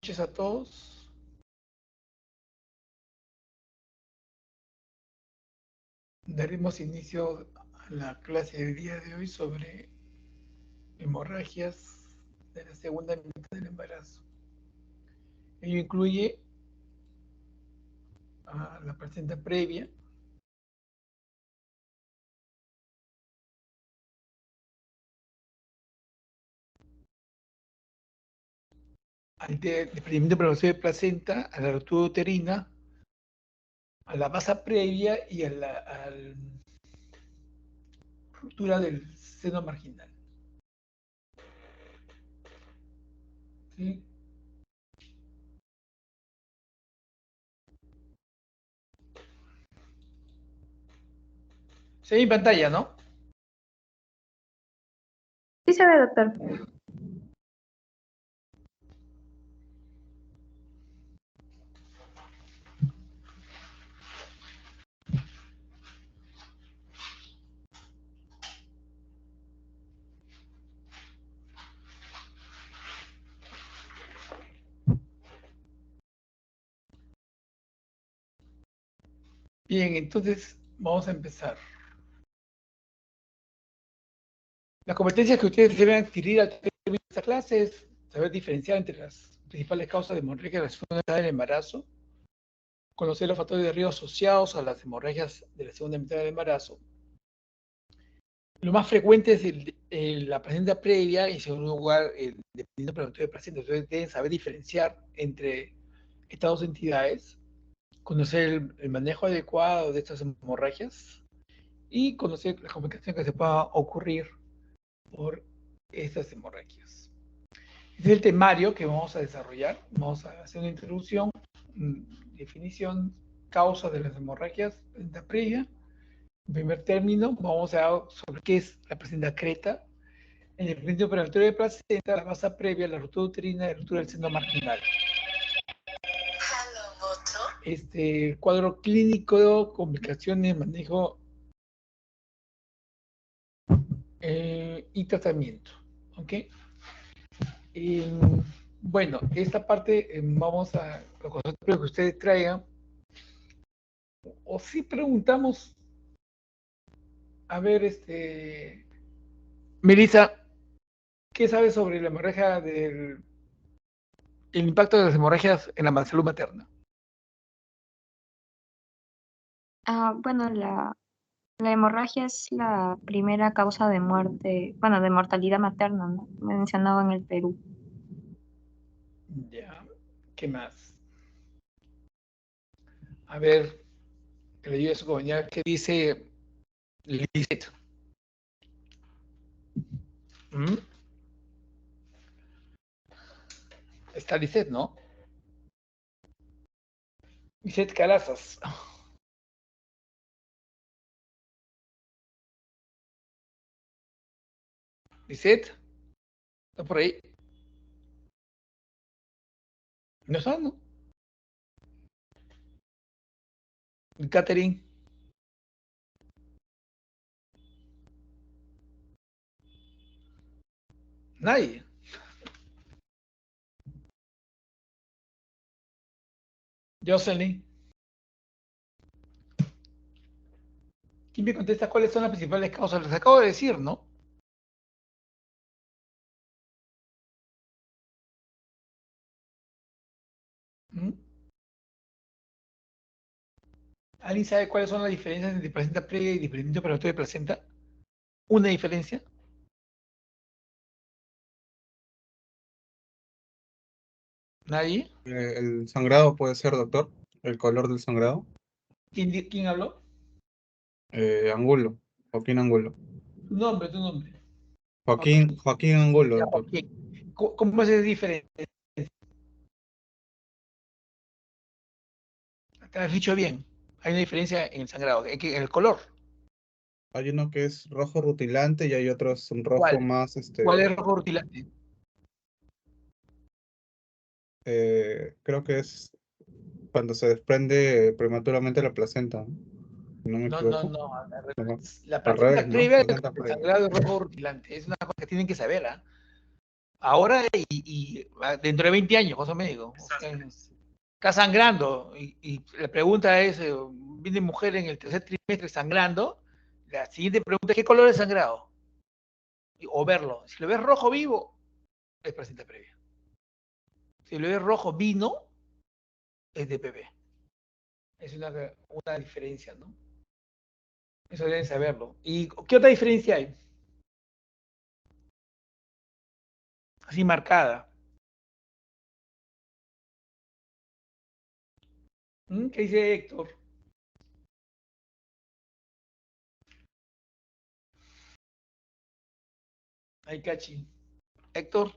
Noches a todos. Daremos inicio a la clase del día de hoy sobre hemorragias de la segunda mitad del embarazo. Ello incluye a la placenta previa, al desprendimiento prematuro de placenta, a la ruptura uterina, a la masa previa y a la ruptura del seno marginal. ¿Sí? Se ve en pantalla, ¿no? Sí se ve, doctor. Bien, entonces vamos a empezar. Las competencias que ustedes deben adquirir al terminar esta clase es saber diferenciar entre las principales causas de hemorragia de la segunda mitad del embarazo, conocer los factores de riesgo asociados a las hemorragias de la segunda mitad del embarazo. Lo más frecuente es la placenta previa y, en segundo lugar, el desprendimiento prematuro de placenta. Entonces deben saber diferenciar entre estas dos entidades, conocer el manejo adecuado de estas hemorragias y conocer las complicaciones que se puedan ocurrir por estas hemorragias. Este es el temario que vamos a desarrollar. Vamos a hacer una introducción, definición, causas de las hemorragias, placenta previa. En primer término, vamos a ver sobre qué es la placenta creta, el desprendimiento prematuro de placenta, la masa previa, la ruptura uterina y la ruptura del seno marginal. Cuadro clínico, complicaciones, manejo y tratamiento. ¿Ok? Bueno, esta parte vamos a, los conceptos que ustedes traigan, o si preguntamos, a ver, Melissa, ¿qué sabes sobre la hemorragia el impacto de las hemorragias en la salud materna? Bueno, la hemorragia es la primera causa de muerte, bueno, de mortalidad materna, ¿no? Mencionado en el Perú. Ya, ¿qué más? A ver, que le ayude a su compañera, ¿qué dice Lizeth? ¿Mm? Está Lizeth, ¿no? Lizeth Calazas. Lizeth, ¿está por ahí? ¿No está, no? Catherine. Nadie. Jocelyn. ¿Quién me contesta cuáles son las principales causas? Les acabo de decir, ¿no? ¿Mm? ¿Alguien sabe cuáles son las diferencias entre placenta previa y desprendimiento prematuro de placenta? ¿Una diferencia? ¿Nadie? El sangrado puede ser, doctor. El color del sangrado. ¿Quién habló? Angulo. Joaquín Angulo. Tu nombre, tu nombre. Joaquín Angulo, Ya, doctor. Joaquín. ¿Cómo es diferente? Te has dicho bien. Hay una diferencia en el sangrado, en el color. Hay uno que es rojo rutilante y hay otros un rojo ¿Cuál? más, ¿Cuál es rojo rutilante? creo que es cuando se desprende prematuramente la placenta, ¿no? Si no me No, no, equivoco. no. Ajá. La Al placenta revés, ¿no? previa del Placenta previa. sangrado es rojo rutilante. Es una cosa que tienen que saber, ¿ah? Ahora dentro de 20 años, cosa médico. O sea, está sangrando y la pregunta es, viene mujer en el tercer trimestre sangrando, la siguiente pregunta es, ¿qué color es sangrado? O verlo. Si lo ves rojo vivo, es placenta previa. Si lo ves rojo vino, es DPP. Es una diferencia, ¿no? Eso deben saberlo. ¿Y qué otra diferencia hay? Así marcada. ¿Qué dice Héctor? Ay, cachi. Héctor.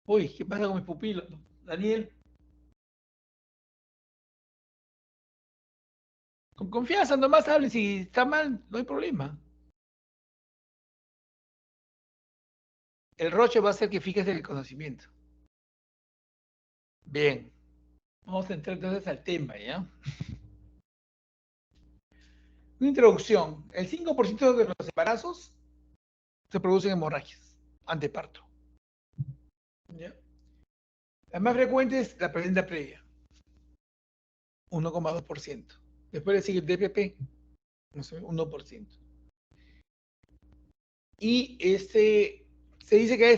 Uy, ¿qué pasa con mis pupilos? Daniel, con confianza nomás hable. Si está mal, no hay problema. El roche va a ser que fijes el conocimiento. Bien. Vamos a entrar entonces al tema, ¿ya? Una introducción. El 5% de los embarazos se producen hemorragias anteparto. ¿Ya? La más frecuente es la placenta previa, 1,2%. Después le sigue el DPP, no sé, 1%. Y se dice que hay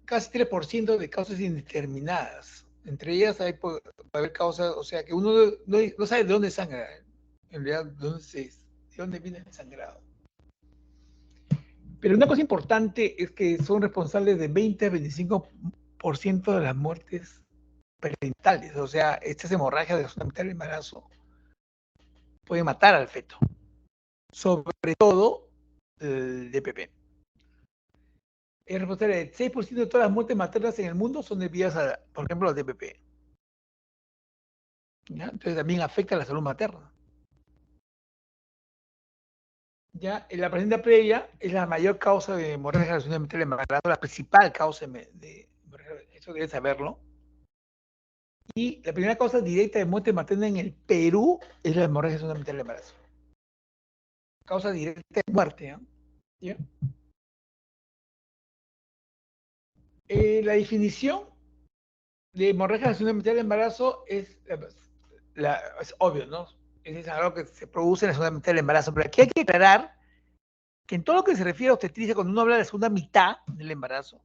casi 3% de causas indeterminadas. Entre ellas puede haber causas, o sea, que uno no sabe de dónde sangra, en realidad, de dónde viene el sangrado. Pero una cosa importante es que son responsables de 20 a 25% de las muertes perinatal, o sea, estas hemorragias de la zona mitad del embarazo pueden matar al feto, sobre todo el DPP. Es responsable del 6% de todas las muertes maternas en el mundo son debidas a, por ejemplo, al DPP. ¿Ya? Entonces también afecta a la salud materna. ¿Ya? La placenta previa es la mayor causa de hemorragia de la zona mitad del embarazo, la principal causa de eso debes saberlo. Y la primera causa directa de muerte materna en el Perú es la hemorragia mitad del embarazo. Causa directa de muerte. ¿Eh? ¿Ya? La definición de hemorragia mitad del embarazo es obvio, ¿no? Es algo que se produce en la segunda mitad del embarazo. Pero aquí hay que aclarar que en todo lo que se refiere a obstetricia, cuando uno habla de la segunda mitad del embarazo,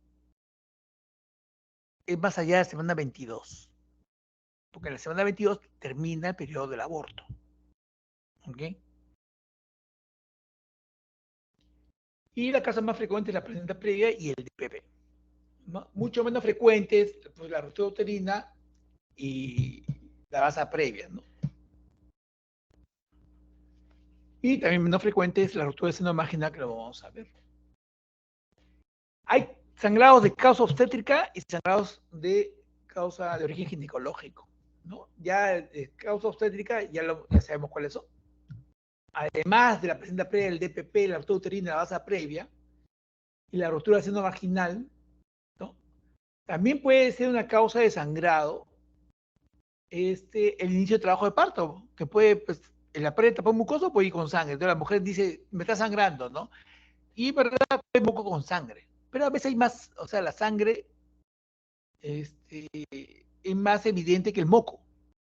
es más allá de la semana 22. Porque en la semana 22 termina el periodo del aborto. ¿Ok? Y la causa más frecuente es la placenta previa y el DPP. ¿No? Mucho menos frecuentes, pues la ruptura uterina y la basa previa, ¿no? Y también menos frecuente es la ruptura del seno vaginal, que lo vamos a ver. Hay sangrados de causa obstétrica y sangrados de causa de origen ginecológico, ¿no? Ya de causa obstétrica ya sabemos cuáles son. Además de la placenta previa, el DPP, la ruptura uterina, la basa previa y la ruptura del seno vaginal, ¿no? También puede ser una causa de sangrado el inicio de trabajo de parto, que puede, pues, en la pared tapón mucoso puede ir con sangre. Entonces la mujer dice, me está sangrando, ¿no? Y verdad, hay moco con sangre. Pero a veces hay más, o sea, la sangre es más evidente que el moco.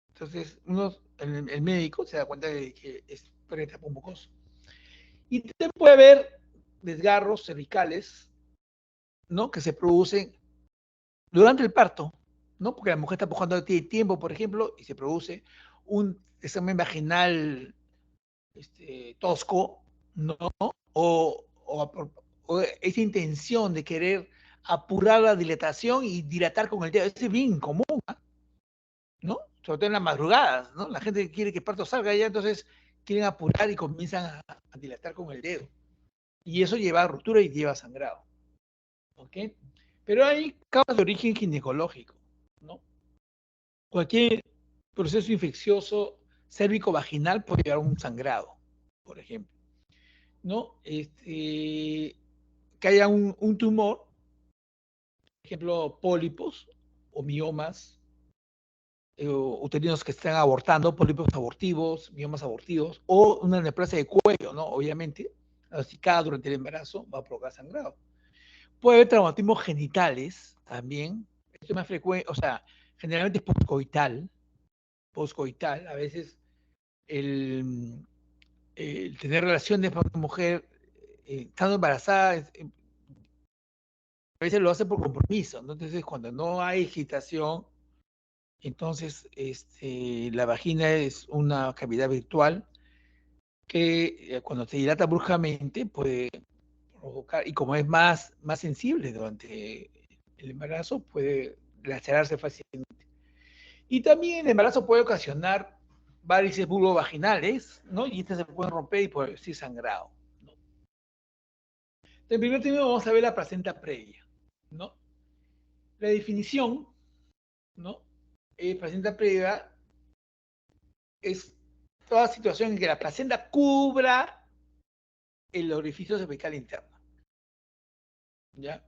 Entonces, el médico se da cuenta de que es pared tapón mucoso. Y también puede haber desgarros cervicales, ¿no? Que se producen durante el parto, ¿no? Porque la mujer está pujando tiene tiempo, por ejemplo, y se produce un examen vaginal tosco, ¿no? O, o, o, esa intención de querer apurar la dilatación y dilatar con el dedo. Eso es bien común, ¿no? Sobre todo en las madrugadas, ¿no? La gente quiere que el parto salga ya, entonces quieren apurar y comienzan a dilatar con el dedo. Y eso lleva a ruptura y lleva a sangrado. ¿Ok? Pero hay causas de origen ginecológico, ¿no? Cualquier proceso infeccioso cérvico-vaginal puede llevar a un sangrado, por ejemplo, ¿no? Que haya un tumor, por ejemplo, pólipos o miomas, uterinos que están abortando, pólipos abortivos, miomas abortivos, o una neoplasia de cuello, ¿no? Obviamente, diagnosticada durante el embarazo, va a provocar sangrado. Puede haber traumatismos genitales también, esto es más frecuente, o sea, generalmente es postcoital, a veces el tener relaciones con una mujer estando embarazada, a veces lo hace por compromiso, ¿no? Entonces cuando no hay excitación, entonces la vagina es una cavidad virtual que cuando se dilata bruscamente puede provocar, y como es más sensible durante el embarazo, puede lacerarse fácilmente. Y también el embarazo puede ocasionar varices vulvovaginales, ¿no? Y estas se pueden romper y producir sangrado, ¿no? En primer término vamos a ver la placenta previa, ¿no? La definición, ¿no? Placenta previa es toda situación en que la placenta cubra el orificio cervical interno, ¿ya?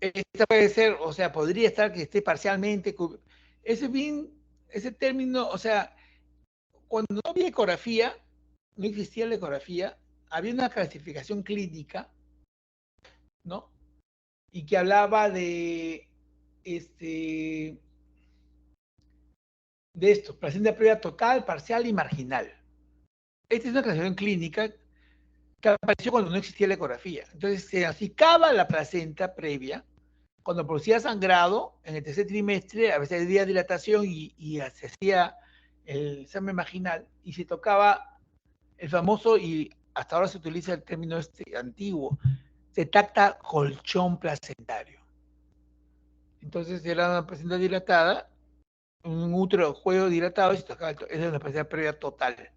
Esta puede ser, o sea, podría estar que esté parcialmente ese término, o sea, cuando no había ecografía, no existía la ecografía, había una clasificación clínica, ¿no? Y que hablaba este, de esto, placenta previa total, parcial y marginal. Esta es una clasificación clínica que apareció cuando no existía la ecografía. Entonces se acicaba la placenta previa, cuando producía sangrado, en el tercer trimestre, a veces había dilatación y se hacía el examen vaginal y se tocaba el famoso, y hasta ahora se utiliza el término antiguo, se tacta colchón placentario. Entonces era una placenta dilatada, un útero juego dilatado y se tocaba, esa es una placenta previa total.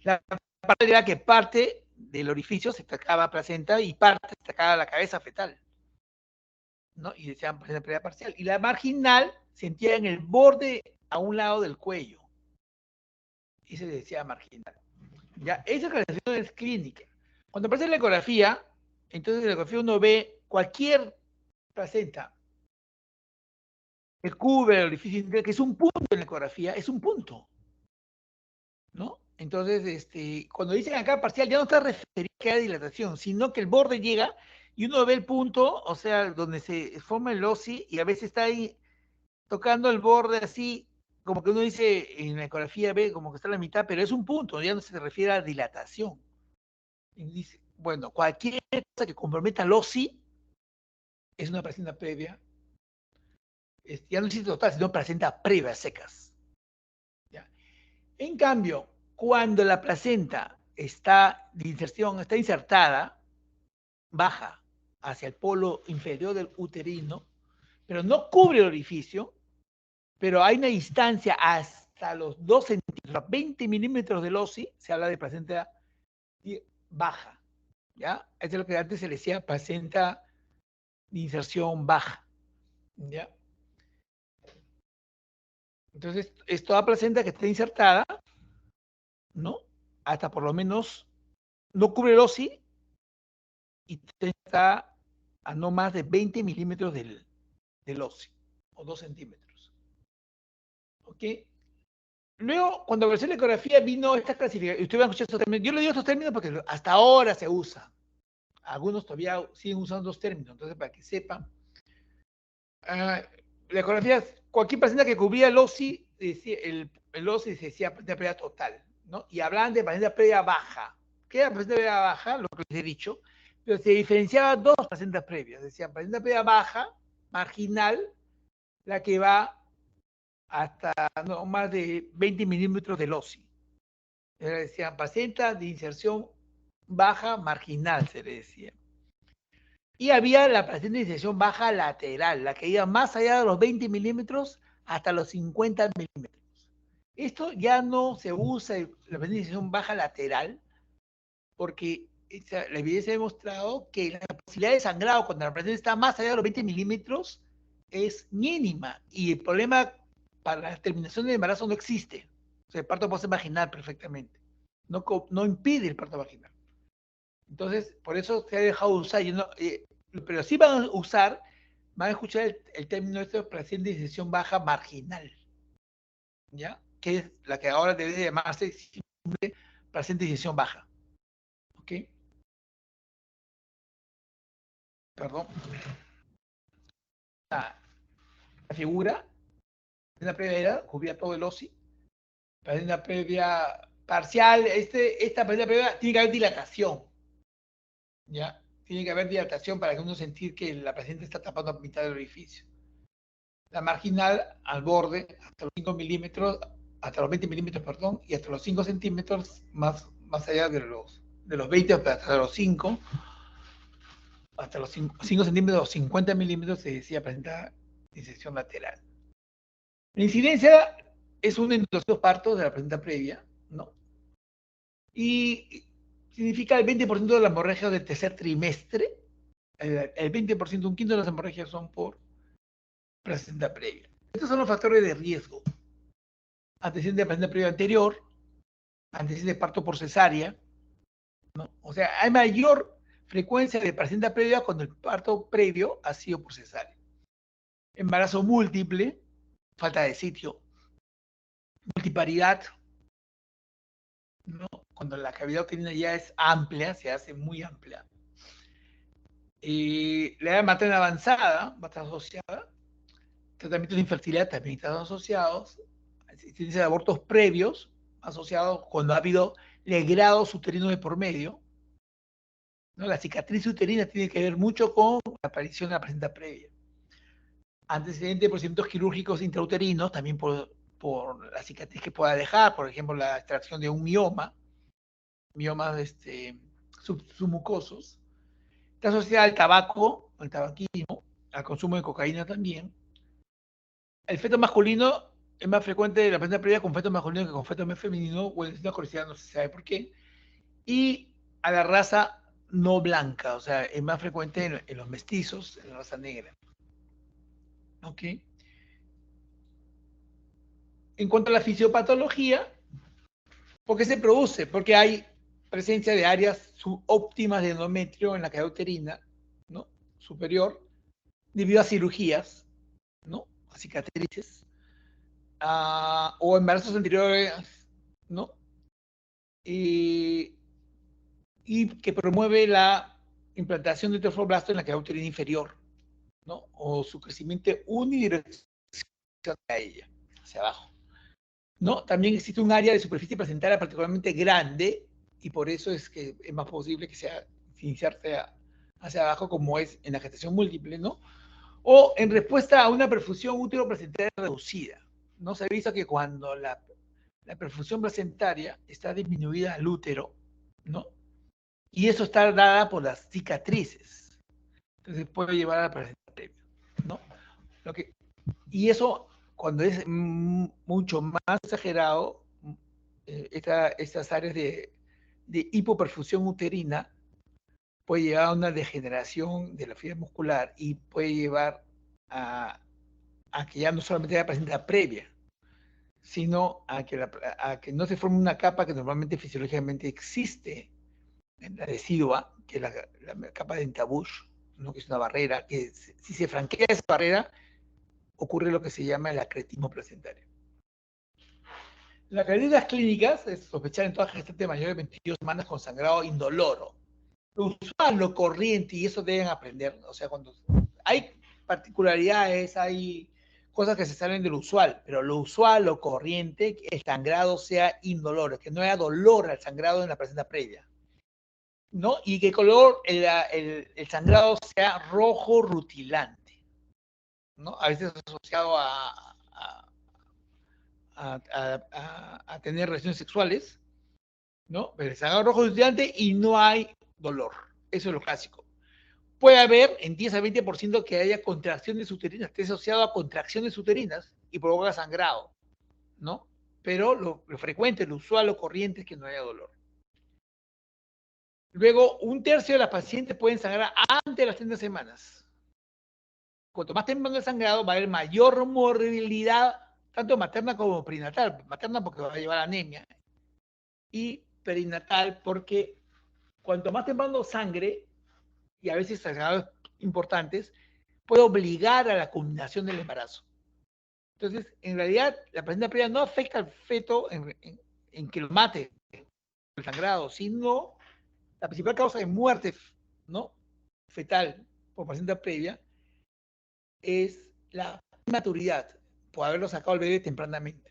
La parte era que parte del orificio se tocaba placenta y parte se tocaba la cabeza fetal, ¿no? Y decían placenta previa parcial. Y la marginal se sentía en el borde a un lado del cuello. Y se decía marginal. Ya, esa clasificación es clínica. Cuando aparece la ecografía, entonces en la ecografía uno ve cualquier placenta que cubre el orificio, que es un punto en la ecografía, es un punto, ¿no? Entonces, cuando dicen acá parcial, ya no está referido a que haya dilatación, sino que el borde llega y uno ve el punto, o sea, donde se forma el OSI, y a veces está ahí tocando el borde así, como que uno dice en la ecografía, ve como que está a la mitad, pero es un punto, ya no se refiere a dilatación. Y dice, bueno, cualquier cosa que comprometa el OSI es una placenta previa, ya no existe total, sino placenta previa secas. ¿Ya? En cambio, cuando la placenta está de inserción, está insertada, baja hacia el polo inferior del uterino, pero no cubre el orificio, pero hay una distancia hasta los 2 centímetros, 20 milímetros del OSI, se habla de placenta baja, ¿ya? Eso es lo que antes se le decía placenta de inserción baja, ¿ya? Entonces, es toda placenta que está insertada, ¿no? Hasta por lo menos no cubre el OSI y está a no más de 20 milímetros del OSI, o 2 centímetros. ¿Ok? Luego, cuando apareció la ecografía, vino esta clasificación. Ustedes van a escuchar estos términos. Yo le digo estos términos porque hasta ahora se usa. Algunos todavía siguen usando los términos, entonces para que sepan. La ecografía, cualquier paciente que cubría el OSI, el OSI se decía placenta previa total, ¿no? Y hablaban de placenta previa baja. ¿Qué era placenta previa baja? Lo que les he dicho. Pero se diferenciaba dos placentas previas. Decían placenta previa baja, marginal, la que va hasta no más de 20 milímetros del OSI. Decían placenta de inserción baja, marginal, se le decía. Y había la placenta de inserción baja lateral, la que iba más allá de los 20 milímetros hasta los 50 milímetros. Esto ya no se usa, la placenta de inserción baja lateral, porque la evidencia ha demostrado que la posibilidad de sangrado cuando la placenta está más allá de los 20 milímetros es mínima, y el problema para la terminación del embarazo no existe. O sea, el parto puede ser vaginal perfectamente. No impide el parto vaginal. Entonces, por eso se ha dejado de usar. Pero sí van a usar van a escuchar el término de paciente de disección baja marginal, ¿ya? Que es la que ahora debe de llamarse paciente de disección baja, ¿ok? Perdón. La figura de una previa era cubría todo el OSI, para una previa parcial, esta previa tiene que haber dilatación, ¿ya? Tiene que haber dilatación para que uno sentir que la paciente está tapando a mitad del orificio. La marginal al borde, hasta los 5 milímetros, hasta los 20 milímetros, perdón, y hasta los 5 centímetros más allá de los 20 hasta los 5, hasta los 5 centímetros o 50 milímetros se decía presenta disección lateral. La incidencia es uno de los dos partos de la placenta previa, ¿no? Y significa el 20% de las hemorragias del tercer trimestre, el 20%, un quinto de las hemorragias son por placenta previa. Estos son los factores de riesgo. Antecedente de placenta previa anterior, antecedente de parto por cesárea, ¿no? O sea, hay mayor frecuencia de placenta previa cuando el parto previo ha sido por cesárea. Embarazo múltiple, falta de sitio, multiparidad, ¿no? Cuando la cavidad uterina ya es amplia, se hace muy amplia. Y la edad materna avanzada va a estar asociada, tratamientos de infertilidad también están asociados, existencia de abortos previos asociados cuando ha habido legrados uterinos de por medio, ¿no? La cicatriz uterina tiene que ver mucho con la aparición de la placenta previa. Antecedentes de procedimientos quirúrgicos intrauterinos, también por la cicatriz que pueda dejar, por ejemplo, la extracción de un miomas submucosos. Está asociada al tabaco, al tabaquismo, al consumo de cocaína también. El feto masculino es más frecuente la placenta previa con feto masculino que con feto femenino, bueno, es una curiosidad, no se sabe por qué. Y a la raza no blanca, o sea, es más frecuente en los mestizos, en la raza negra. ¿Ok? En cuanto a la fisiopatología, ¿por qué se produce? Porque hay presencia de áreas subóptimas de endometrio en la cavidad uterina, ¿no? Superior, debido a cirugías, ¿no? A cicatrices, o embarazos anteriores, ¿no? Y, y que promueve la implantación de trofoblasto en la cavidad uterina inferior, ¿no? O su crecimiento unidireccional a ella, hacia abajo, ¿no? También existe un área de superficie placentaria particularmente grande y por eso es que es más posible que sea iniciarse hacia abajo como es en la gestación múltiple, ¿no? O en respuesta a una perfusión útero-placentaria reducida. No se ha visto que cuando la perfusión placentaria está disminuida al útero, ¿no? Y eso está dada por las cicatrices. Entonces puede llevar a la placenta previa, ¿no? Y eso, cuando es mucho más exagerado, estas áreas de hipoperfusión uterina puede llevar a una degeneración de la fibra muscular y puede llevar a, que ya no solamente haya placenta previa, sino a que no se forme una capa que normalmente fisiológicamente existe en la decidua, que es la capa de Entabush, ¿no? Que es una barrera, que si se franquea esa barrera, ocurre lo que se llama el acretismo placentario. Las características clínicas es sospechar en toda gestante mayor de 22 semanas con sangrado indoloro. Lo usual, lo corriente, y eso deben aprender, o sea, cuando hay particularidades, hay cosas que se salen de lo usual, pero lo usual, lo corriente, que el sangrado sea indoloro, que no haya dolor al sangrado en la placenta previa, ¿no? Y que el color, el sangrado sea rojo rutilante, ¿no? A veces asociado a tener relaciones sexuales, ¿no? Pero el sangrado rojo rutilante y no hay dolor. Eso es lo clásico. Puede haber en 10 a 20% que haya contracciones uterinas, esté asociado a contracciones uterinas y provoca sangrado, ¿no? Pero lo frecuente, lo usual, lo corriente es que no haya dolor. Luego, un tercio de las pacientes pueden sangrar antes de las 30 semanas. Cuanto más temprano el sangrado, va a haber mayor morbilidad, tanto materna como perinatal. Materna porque va a llevar anemia. Y perinatal porque cuanto más temprano sangre, y a veces sangrados importantes, puede obligar a la culminación del embarazo. Entonces, en realidad, la placenta previa no afecta al feto en que lo mate el sangrado, sino la principal causa de muerte, ¿no?, fetal por placenta previa es la maturidad, por haberlo sacado al bebé tempranamente.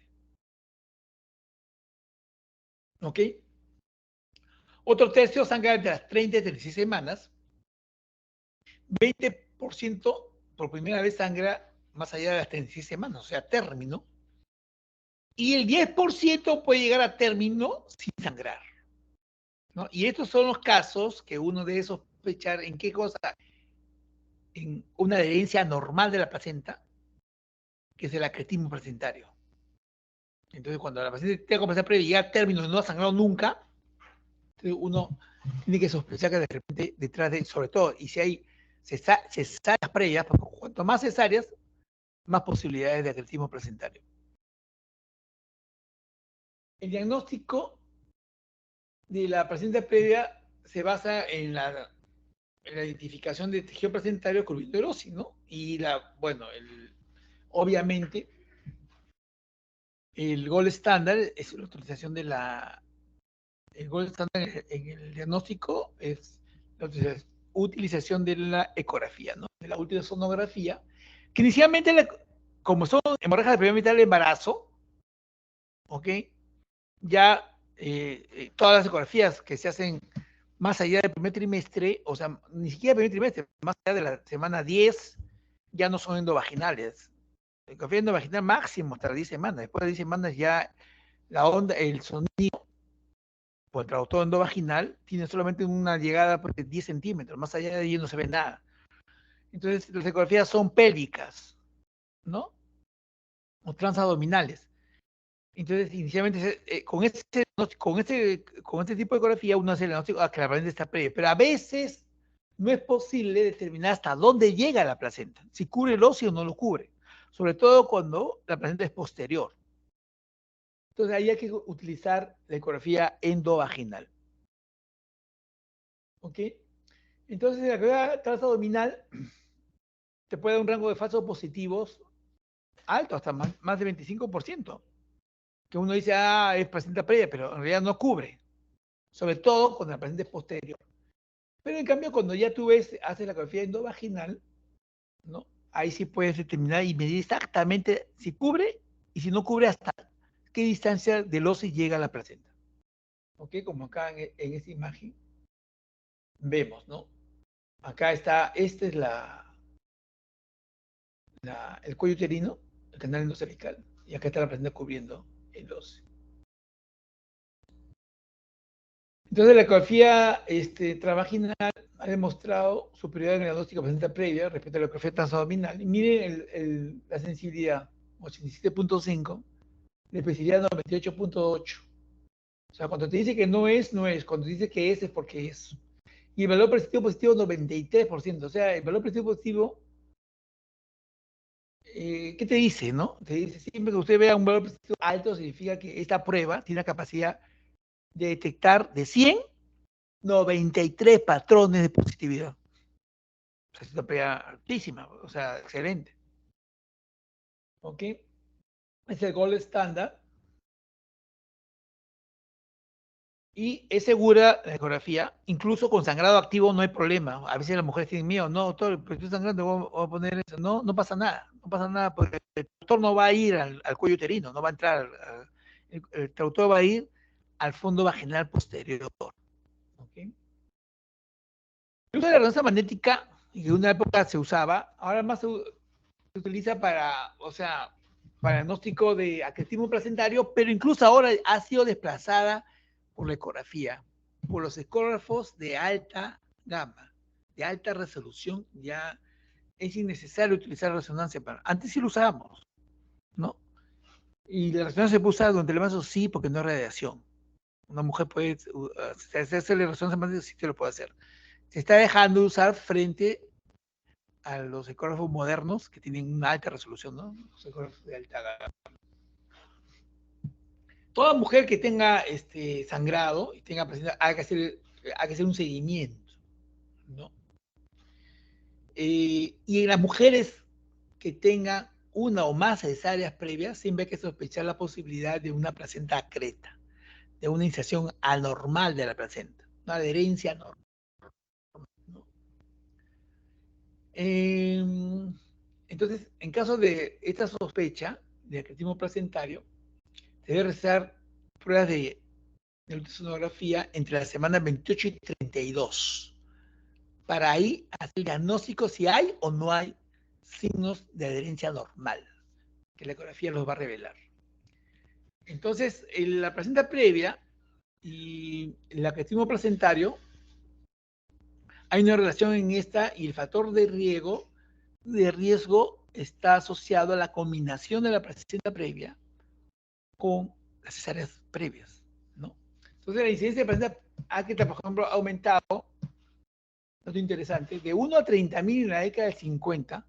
¿Ok? Otro tercio sangra entre las 30 y 36 semanas. 20% por primera vez sangra más allá de las 36 semanas, o sea, término. Y el 10% puede llegar a término sin sangrar, ¿no? Y estos son los casos que uno debe sospechar en qué cosa, en una adherencia normal de la placenta, que es el acretismo placentario. Entonces, cuando la paciente tenga placenta previa y llega a término y no ha sangrado nunca, entonces uno tiene que sospechar que de repente detrás de, sobre todo, y si hay cesáreas previas, porque cuanto más cesáreas, más posibilidades de acretismo placentario. El diagnóstico de la placenta previa se basa en la identificación de tejido placentario con uterosis, ¿no? Y bueno, obviamente, el gold estándar es la utilización de el gold estándar en el diagnóstico es la utilización de la ecografía, ¿no? De la ultrasonografía, que inicialmente, como son hemorragias de primera mitad del embarazo, ¿ok? Ya todas las ecografías que se hacen más allá del primer trimestre, o sea, ni siquiera del primer trimestre, más allá de la semana 10, ya no son endovaginales. La ecografía endovaginal máximo hasta las 10 semanas. Después de 10 semanas ya la onda, el sonido por el traductor endovaginal tiene solamente una llegada de 10 centímetros. Más allá de ahí no se ve nada. Entonces, las ecografías son pélvicas, ¿no? O transabdominales. Entonces, inicialmente, con este tipo de ecografía, uno hace el diagnóstico que la placenta está previa. Pero a veces no es posible determinar hasta dónde llega la placenta, si cubre el óseo o no lo cubre. Sobre todo cuando la placenta es posterior. Entonces, ahí hay que utilizar la ecografía endovaginal. ¿Ok? Entonces, la ecografía transabdominal te puede dar un rango de falsos positivos alto, hasta más de 25%. Que uno dice, es placenta previa, pero en realidad no cubre. Sobre todo cuando la paciente es posterior. Pero en cambio, cuando ya tú haces la ecografía endovaginal, ¿no?, ahí sí puedes determinar y medir exactamente si cubre y si no cubre hasta qué distancia del óseo llega a la placenta. ¿Ok? Como acá en esta imagen vemos, ¿no? Acá está, este es el cuello uterino, el canal endocervical, y acá está la placenta cubriendo el óseo. Entonces, la ecografía transvaginal ha demostrado superioridad en el diagnóstico de placenta previa respecto a la ecografía transabdominal. Y miren la sensibilidad, 87.5, la especificidad 98.8. O sea, cuando te dice que no es, no es. Cuando te dice que es porque es. Y el valor positivo, 93%. O sea, el valor positivo, ¿qué te dice, no? Te dice, siempre que usted vea un valor positivo alto, significa que esta prueba tiene la capacidad de detectar de 100, 93 patrones de positividad. O sea, es una pega altísima, o sea, excelente. ¿Ok? Es el gold estándar. Y es segura la ecografía, incluso con sangrado activo no hay problema. A veces las mujeres tienen miedo, no, doctor, pero estoy sangrando, voy a poner eso. No, no pasa nada, no pasa nada, porque el traductor no va a ir al cuello uterino, no va a entrar, el traductor va a ir al fondo vaginal posterior. ¿Ok? El uso de la resonancia magnética, que en una época se usaba, ahora más se utiliza para, o sea, para diagnóstico de acretismo placentario, pero incluso ahora ha sido desplazada por la ecografía, por los ecógrafos de alta gama, de alta resolución. Ya es innecesario utilizar resonancia. Antes sí lo usábamos, ¿no? Y la resonancia se puede usar durante el embarazo, sí, porque no es radiación. Una mujer puede hacerle resonancia magnética, sí se lo puede hacer. Se está dejando de usar frente a los ecógrafos modernos que tienen una alta resolución, ¿no? Los ecógrafos de alta gama. Toda mujer que tenga sangrado y tenga placenta, hay que hacer un seguimiento, ¿no? Y en las mujeres que tengan una o más cesáreas previas, siempre hay que sospechar la posibilidad de una placenta acreta, de una inserción anormal de la placenta, una adherencia anormal, ¿no? Entonces, en caso de esta sospecha de acretismo placentario, se debe realizar pruebas de ultrasonografía entre las semanas 28 y 32, para ahí hacer el diagnóstico si hay o no hay signos de adherencia normal, que la ecografía los va a revelar. Entonces, en la placenta previa y el acretismo placentario, hay una relación en esta y el factor de riesgo está asociado a la combinación de la placenta previa con las cesáreas previas, ¿no? Entonces, la incidencia de placenta acreta, por ejemplo, ha aumentado, dato interesante, de 1 a 30.000 en la década del 50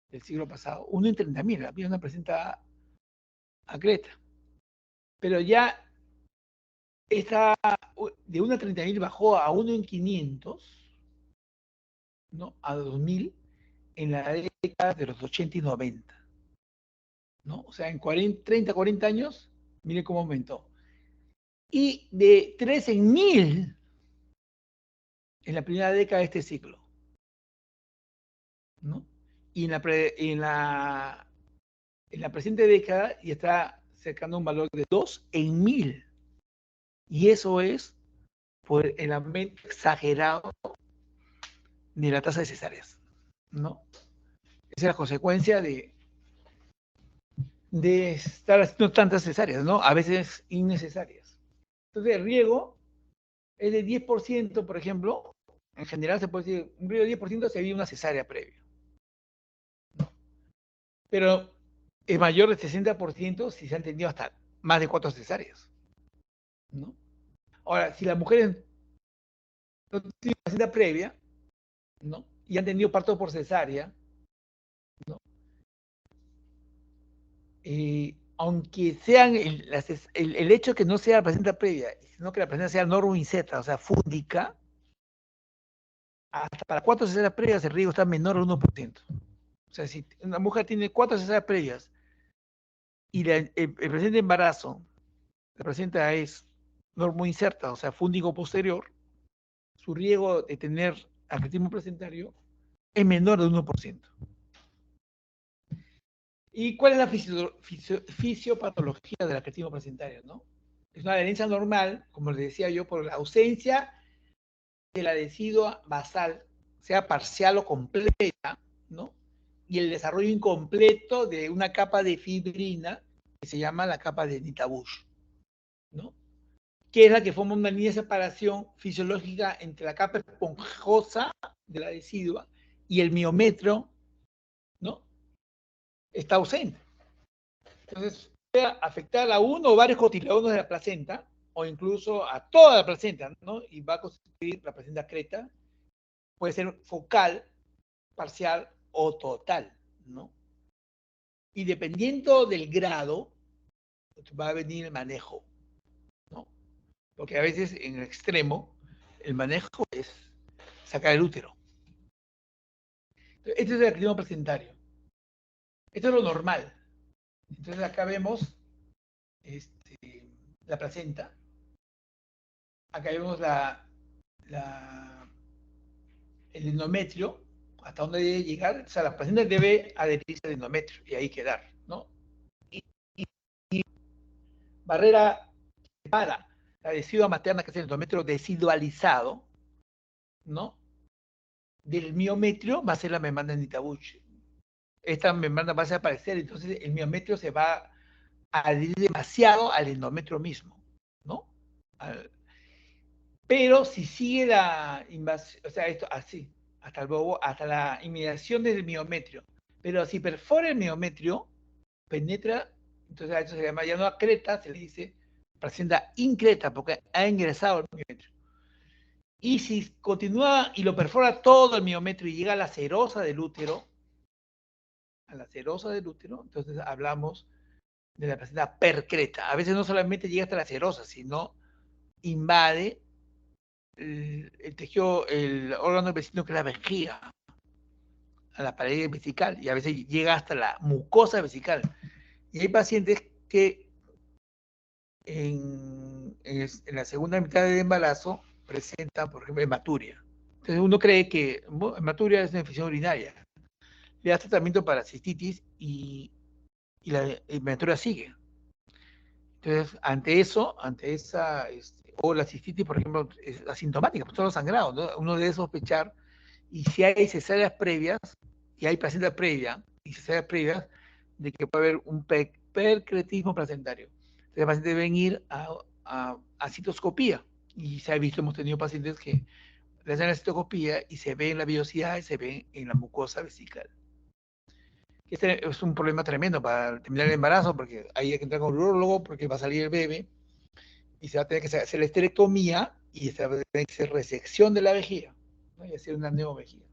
del siglo pasado. 1 en 30.000, había una placenta acreta. Pero ya esta, de 1 a 30.000 bajó a 1 en 500, ¿no? A 2.000 en la década de los 80 y 90, ¿no? O sea, en 30, 40 años, miren cómo aumentó. Y de 3 en 1.000 en la primera década de este siglo, ¿no? Y en la presente década ya está cercano a un valor de 2 en 1.000. Y eso es por el aumento exagerado de la tasa de cesáreas, ¿no? Esa es la consecuencia de estar haciendo tantas cesáreas, ¿no? A veces innecesarias. Entonces, el riesgo es de 10%, por ejemplo. En general se puede decir, un riesgo de 10% si había una cesárea previa, ¿no? Pero es mayor del 60% si se han tenido hasta más de 4 cesáreas, ¿no? Ahora, si las mujeres no tienen placenta previa, ¿no? Y han tenido parto por cesárea, ¿no? Aunque sean el hecho que no sea la placenta previa, sino que la placenta sea normoinserta, o sea, fúndica, hasta para 4 cesáreas previas el riesgo está menor al 1%. O sea, si una mujer tiene 4 cesáreas previas y el presente embarazo, la placenta es normoinserta, o sea, fúndico posterior, su riesgo de tener acretismo placentario es menor del 1%. ¿Y cuál es la fisiopatología del acretismo placentario, no? Es una adherencia normal, como les decía yo, por la ausencia de la decidua basal, sea parcial o completa, ¿no? Y el desarrollo incompleto de una capa de fibrina que se llama la capa de Nitabush, ¿no? Que es la que forma una línea de separación fisiológica entre la capa esponjosa de la decidua y el miometrio, ¿no? Está ausente. Entonces, puede afectar a uno o varios cotiledones de la placenta, o incluso a toda la placenta, ¿no? Y va a constituir la placenta creta. Puede ser focal, parcial o total, ¿no? Y dependiendo del grado, va a venir el manejo, ¿no? Porque a veces en el extremo, el manejo es sacar el útero. Este es el acretismo placentario. Esto es lo normal. Entonces acá vemos la placenta. Acá vemos el endometrio, hasta dónde debe llegar. O sea, la placenta debe adherirse al endometrio y ahí quedar, ¿no? Y barrera para la decidua materna, que es el endometrio decidualizado, ¿no? Del miometrio va a ser la membrana de Nitabush. Esta membrana va a desaparecer, entonces el miometrio se va a adherir demasiado al endometrio mismo, ¿no? Pero si sigue la invasión, o sea, esto así, hasta el bobo, hasta la inmediación del miometrio, pero si perfora el miometrio, penetra, entonces a eso se llama ya no acreta, se le dice placenta increta, porque ha ingresado el miometrio. Y si continúa y lo perfora todo el miometrio y llega a la serosa del útero, entonces hablamos de la placenta percreta. A veces no solamente llega hasta la serosa, sino invade el tejido, el órgano vecino que es la vejiga, a la pared vesical y a veces llega hasta la mucosa vesical. Y hay pacientes que en la segunda mitad del embarazo presentan, por ejemplo, hematuria. Entonces uno cree que hematuria es una infección urinaria. Le da tratamiento para cistitis y la hematuria sigue. Entonces, ante eso, ante esa, o la cistitis, por ejemplo, es asintomática, pues solo sangrado, ¿no? Uno debe sospechar, y si hay cesáreas previas, y hay placenta previa, y cesáreas previas, de que puede haber un percretismo placentario. Entonces, los pacientes deben ir a citoscopía, y se ha visto, hemos tenido pacientes que le hacen la citoscopía y se ve en la biopsia y se ve en la mucosa vesical. Este es un problema tremendo para terminar el embarazo, porque ahí hay que entrar con un urologo, porque va a salir el bebé, y se va a tener que hacer la esterectomía, y se va a tener que hacer resección de la vejiga, ¿no? Y hacer una neovejiga.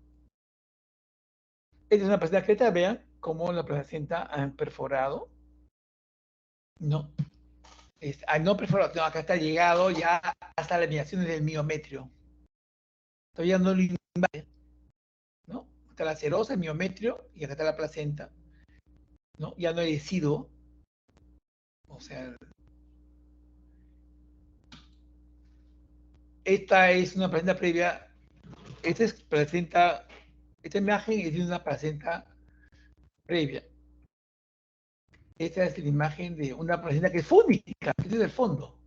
Esta es una placenta creta, vean cómo la placenta han perforado. No, no perforado, no, acá está llegado ya hasta las mediaciones del miometrio. Todavía no lo invade, ¿no? Está la serosa, el miometrio, y acá está la placenta, ¿no? Ya no hay deciduo, o sea, esta es una placenta previa. Esta es placenta, esta imagen es de una placenta previa. Esta es la imagen de una placenta que es fúndica, este es el fondo.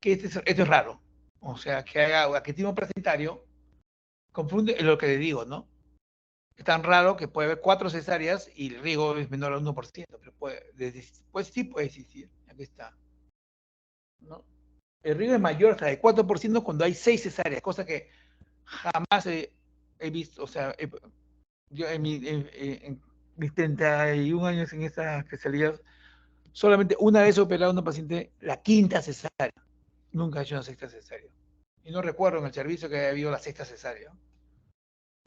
Que esto es raro. O sea, que haga aquetismo placentario, confunde lo que le digo, ¿no? Es tan raro que puede haber 4 cesáreas y el riesgo es menor al 1%, pero pues sí puede existir. Aquí está, ¿no? El riesgo es mayor hasta de 4% cuando hay 6 cesáreas, cosa que jamás he visto. O sea, yo en mis 31 años en esta especialidad, solamente una vez he operado a una paciente la quinta cesárea. Nunca he hecho una sexta cesárea. Y no recuerdo en el servicio que haya habido la sexta cesárea.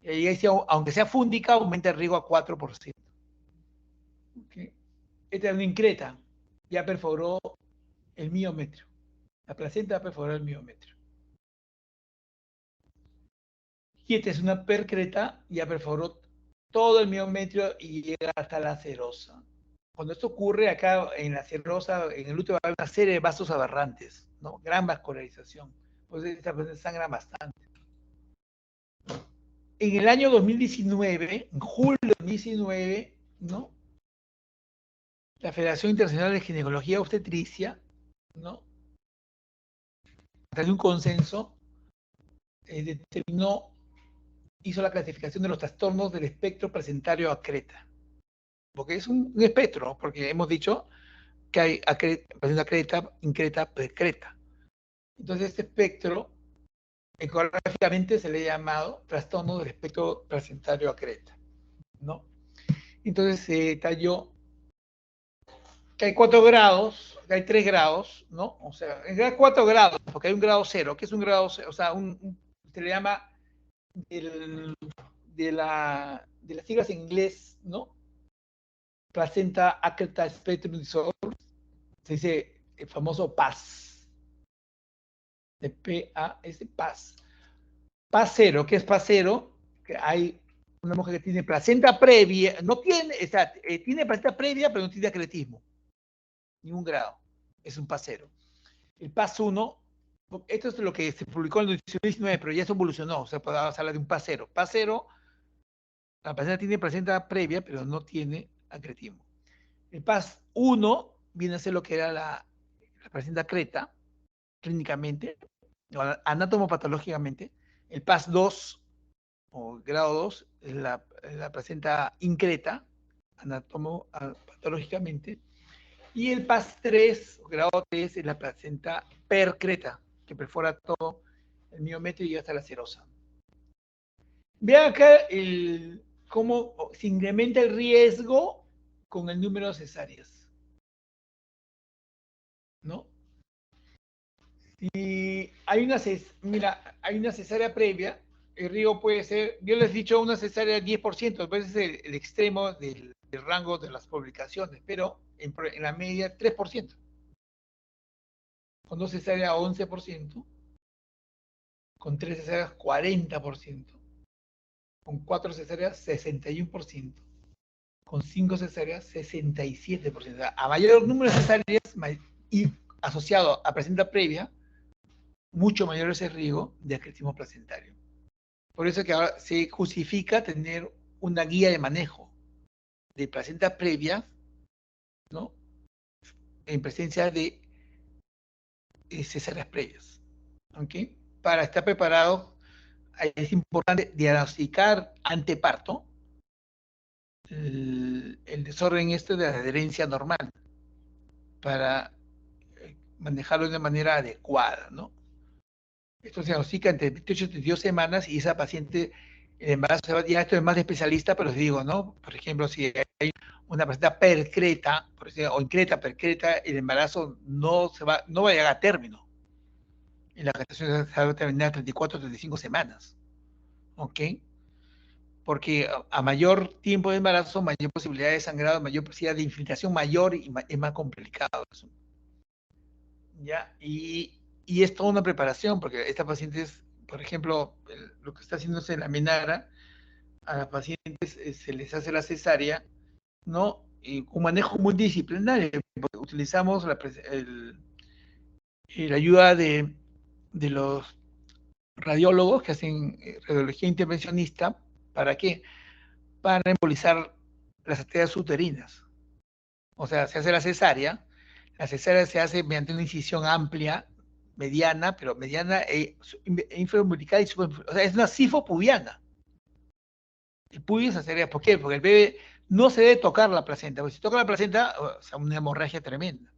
Y ahí decía, aunque sea fúndica, aumenta el riesgo a 4%. ¿Okay? Esta es una increta. Ya perforó el miometrio. La placenta perforó el miometrio. Y esta es una percreta, ya perforó todo el miometrio y llega hasta la serosa. Cuando esto ocurre acá en la serosa, en el útero va a haber una serie de vasos aberrantes, ¿no? Gran vascularización. Pues esta persona sangra bastante. En el año 2019, en julio de 2019, ¿no? La Federación Internacional de Ginecología Obstetricia, ¿no? A través de un consenso, determinó, hizo la clasificación de los trastornos del espectro placentario acreta. Porque es un espectro, ¿no? Porque hemos dicho que hay placenta creta, increta, precreta. Entonces, este espectro, ecográficamente se le ha llamado trastorno del espectro placentario acreta, ¿no? Entonces se talló que hay 4 grados, que hay 3 grados, ¿no? O sea, hay 4 grados, porque hay un grado cero. ¿Qué es un grado cero? O sea, se le llama de las siglas en inglés, ¿no? Placenta Acreta Spectrum Disorder, se dice el famoso PAS, de P-A-S, PAS. PAS cero, ¿qué es PAS cero? Que hay una mujer que tiene placenta previa, no tiene, o sea, tiene placenta previa, pero no tiene acretismo, ni un grado, es un PAS cero. El PAS 1, esto es lo que se publicó en el 2019, pero ya se evolucionó, o sea, podemos hablar de un PAS 0. PAS 0, la placenta tiene placenta previa, pero no tiene acretismo. El PAS 1 viene a ser lo que era la placenta creta, clínicamente, anatomopatológicamente. El PAS 2, o grado 2, es la placenta increta, anatomopatológicamente. Y el PAS 3, grado 3, es la placenta percreta, que perfora todo el miometrio y llega hasta la serosa. Vean acá cómo se incrementa el riesgo con el número de cesáreas, ¿no? Si hay hay una cesárea previa, el riesgo puede ser, yo les he dicho una cesárea del 10%, después es el extremo del rango de las publicaciones, pero en la media 3%. Con 2 cesáreas 11%, con 3 cesáreas 40%. con 4 cesáreas, 61%, con 5 cesáreas, 67%. O sea, a mayor número de cesáreas y asociado a placenta previa, mucho mayor es el riesgo de acretismo placentario. Por eso que ahora se justifica tener una guía de manejo de placenta previa, ¿no? En presencia de cesáreas previas, ¿ok? Para estar preparado, es importante diagnosticar anteparto el desorden de la adherencia normal para manejarlo de una manera adecuada, ¿no? Esto se diagnostica entre 28 y 32 semanas y esa paciente, el embarazo se va, ya esto es más de especialista, pero os digo, ¿no? Por ejemplo, si hay una placenta percreta, por ejemplo, o increta, percreta, el embarazo no va a llegar a término. Y la gestación se va a terminar a 34 o 35 semanas, ¿ok? Porque a mayor tiempo de embarazo, mayor posibilidad de sangrado, mayor posibilidad de infiltración mayor y es más complicado eso. ¿Ya? Y es toda una preparación, porque esta paciente es, por ejemplo, lo que está haciéndose en la Menara, a las pacientes se les hace la cesárea, ¿no? Y un manejo multidisciplinario. Utilizamos la ayuda de los radiólogos que hacen radiología intervencionista. ¿Para qué? Para embolizar las arterias uterinas. O sea, se hace la cesárea se hace mediante una incisión amplia, mediana, pero mediana infraumbilical y o sea, es una sifopubiana. El pubis se hace, ¿por qué? Porque el bebé no se debe tocar la placenta, porque si toca la placenta, o sea, una hemorragia tremenda.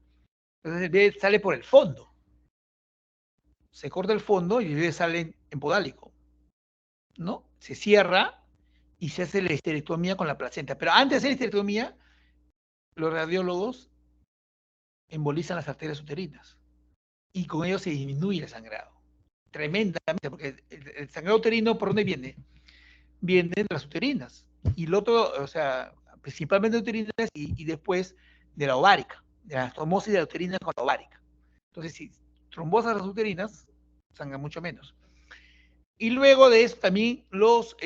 Entonces el bebé sale por el fondo. Se corta el fondo y el bebé sale en podálico, ¿no? Se cierra y se hace la histerectomía con la placenta. Pero antes de hacer la histerectomía, los radiólogos embolizan las arterias uterinas y con ello se disminuye el sangrado. Tremendamente, porque el sangrado uterino, ¿por dónde viene? Viene de las uterinas. Y el otro, o sea, principalmente de uterinas y después de la ovárica, de la trombosis de la uterina con la ovárica. Entonces, si trombosas las uterinas, sangra mucho menos. Y luego de eso también los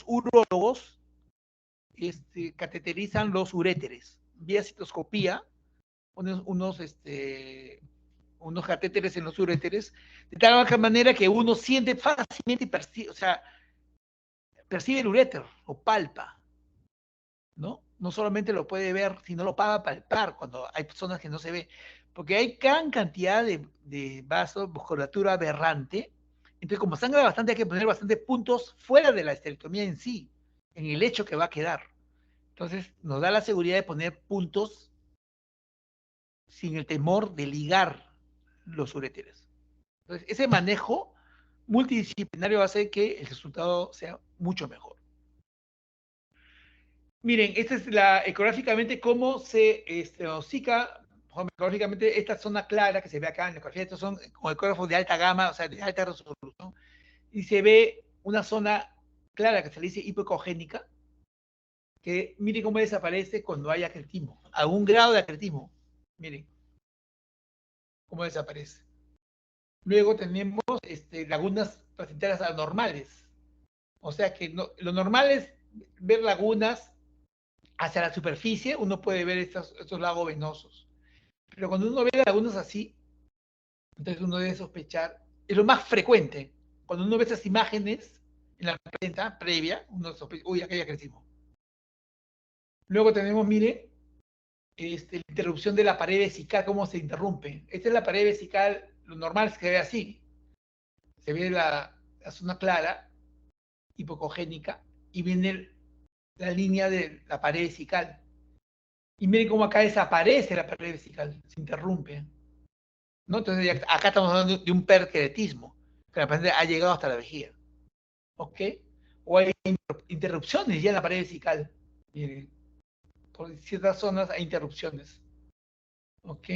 urólogos cateterizan los uréteres vía citoscopía, unos catéteres en los uréteres, de tal manera que uno siente fácilmente y percibe, o sea, percibe el uréter, o palpa, ¿no? No solamente lo puede ver, sino lo paga palpar cuando hay personas que no se ve, porque hay gran cantidad de vasos, musculatura aberrante. Entonces, como sangra bastante, hay que poner bastantes puntos fuera de la esterectomía en sí, en el hecho que va a quedar. Entonces, nos da la seguridad de poner puntos sin el temor de ligar los uréteres. Entonces, ese manejo multidisciplinario hace que el resultado sea mucho mejor. Miren, esta es ecográficamente cómo se diagnostica ecográficamente esta zona clara que se ve acá en la ecografía. Estos son con ecógrafos de alta gama, o sea, de alta resolución. Y se ve una zona clara que se le dice hipoecogénica, que miren cómo desaparece cuando hay acretismo. Algún grado de acretismo. Miren cómo desaparece. Luego tenemos lagunas placentarias anormales. O sea que lo normal es ver lagunas hacia la superficie, uno puede ver estos lagos venosos. Pero cuando uno ve lagunas así, entonces uno debe sospechar, es lo más frecuente. Cuando uno ve esas imágenes en la placenta previa, uno sospecha, uy, acá ya crecimos. Luego tenemos, mire, la interrupción de la pared vesical, cómo se interrumpe. Esta es la pared vesical, lo normal es que se ve así. Se ve la zona clara, hipocogénica, y viene la línea de la pared vesical. Y miren cómo acá desaparece la pared vesical, se interrumpe, ¿no? Entonces acá estamos hablando de un perqueretismo, que la paciente ha llegado hasta la vejiga, ¿ok? O hay interrupciones ya en la pared vesical. Miren, por ciertas zonas hay interrupciones, ¿ok?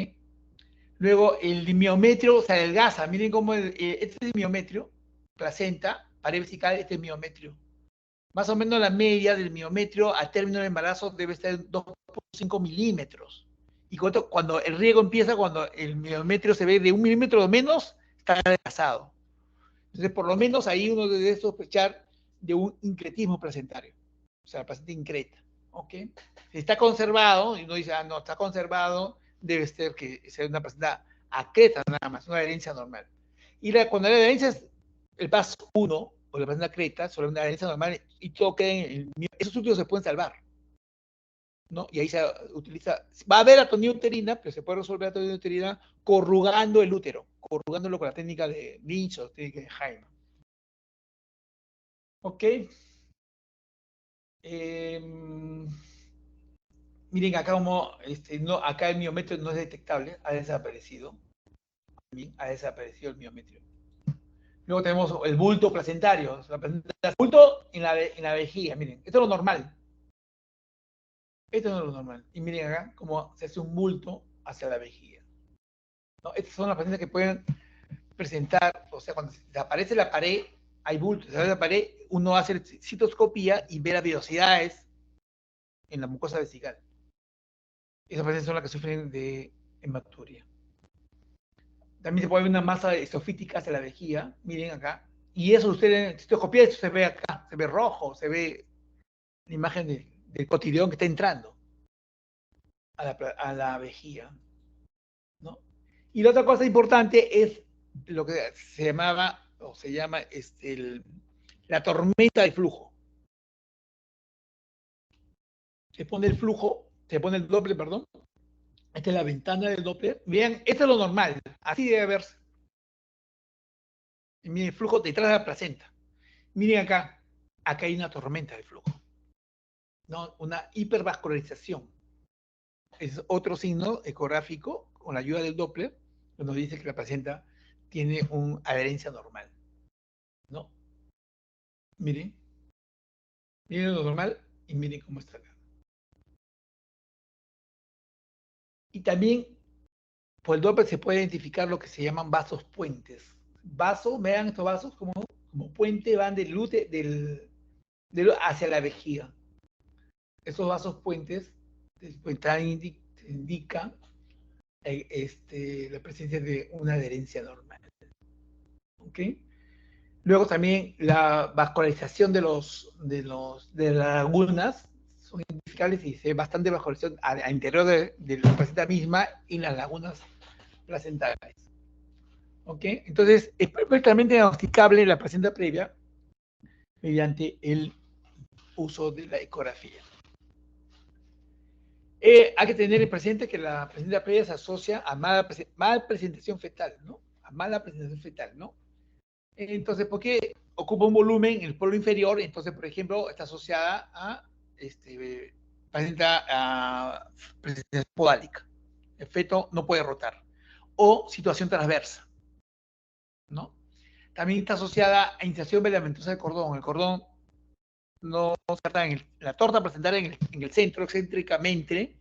Luego el miometrio se adelgaza, miren cómo este es el miometrio, placenta, pared vesical, este es el miometrio. Más o menos la media del miometrio al término del embarazo debe estar en 2.5 milímetros. Y cuando el riego empieza, cuando el miometrio se ve de 1 milímetro o menos, está adelgazado. Entonces, por lo menos ahí uno debe sospechar de un incretismo placentario. O sea, la placenta increta. ¿Ok? Si está conservado, y uno dice, ah, no, está conservado, debe ser que sea una placenta acreta nada más, una adherencia normal. Y cuando la adherencia es el paso 1, o la placenta creta, sobre una adherencia normal, y todo queda esos últimos se pueden salvar, ¿no? Y ahí se utiliza, va a haber atonía uterina, pero se puede resolver atonía uterina corrugando el útero, corrugándolo con la técnica de Lynch o técnica de Jaime. ¿Ok? Miren acá como, no, acá el miometrio no es detectable, ha desaparecido. Ha desaparecido el miometrio. Luego tenemos el bulto placentario. El bulto en la vejiga, miren, esto es lo normal. Esto no es lo normal. Y miren acá cómo se hace un bulto hacia la vejiga. ¿No? Estas son las pacientes que pueden presentar, o sea, cuando desaparece la pared, hay bultos, desaparece la pared, uno hace citoscopía y ve las velocidades en la mucosa vesical. Esas pacientes son las que sufren de hematuria. También se puede ver una masa esofítica hacia la vejiga, miren acá. Y eso ustedes en citoscopía, eso se ve acá, se ve rojo, se ve la imagen del cotidión que está entrando a la vejiga, ¿no? Y la otra cosa importante es lo que se llamaba, o se llama, la tormenta de flujo. Se pone el flujo, se pone el Doppler, perdón. Esta es la ventana del Doppler. Vean, esto es lo normal, así debe verse. Y miren el flujo detrás de la placenta. Miren acá, acá hay una tormenta de flujo, ¿no? Una hipervascularización. Es otro signo ecográfico con la ayuda del Doppler que nos dice que la placenta tiene una adherencia normal, ¿no? Miren, miren lo normal y miren cómo está acá. Y también por el Doppler se puede identificar lo que se llaman vasos puentes. Vasos, vean estos vasos como puente van hacia la vejiga. Esos vasos puentes indican la presencia de una adherencia normal. ¿Ok? Luego también la vascularización de las lagunas son identificables y se ve bastante vascularización al interior de la placenta misma y en las lagunas placentales. ¿Ok? Entonces, es perfectamente diagnosticable la placenta previa mediante el uso de la ecografía. Hay que tener presente que la placenta previa se asocia a mala presentación fetal, ¿no? A mala presentación fetal, ¿no? Entonces, ¿por qué ocupa un volumen en el polo inferior? Entonces, por ejemplo, está asociada a presentación podálica. El feto no puede rotar. O situación transversa, ¿no? También está asociada a inserción medicamentosa del cordón. El cordón no se trata en la torta placentaria en el centro, excéntricamente,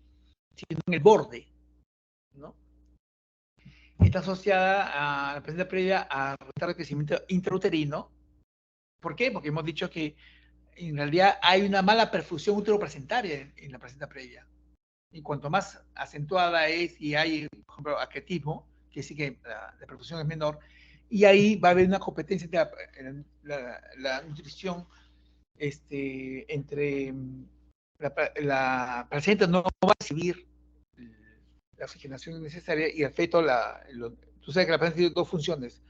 sino en el borde, ¿no? Está asociada a la placenta previa a retardo de crecimiento intrauterino. ¿Por qué? Porque hemos dicho que en realidad hay una mala perfusión uteroplacentaria en la placenta previa. Y cuanto más acentuada es y hay, por ejemplo, acretismo, que sí que la perfusión es menor, y ahí va a haber una competencia entre la nutrición entre la placenta no va a recibir la oxigenación necesaria y el feto, tú sabes que la placenta tiene dos funciones,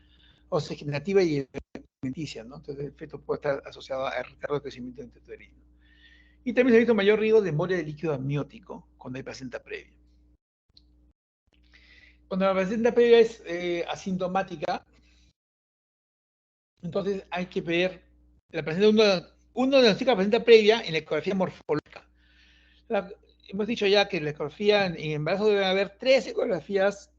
oxigenativa y alimenticia, ¿no? Entonces el feto puede estar asociado a retardo de crecimiento intrauterino. Y también se ha visto mayor riesgo de embolia de líquido amniótico cuando hay placenta previa. Cuando la placenta previa es asintomática, entonces hay que ver la placenta, uno diagnostica la placenta previa en la ecografía morfológica. Hemos dicho ya que en la ecografía en embarazo deben haber 3 ecografías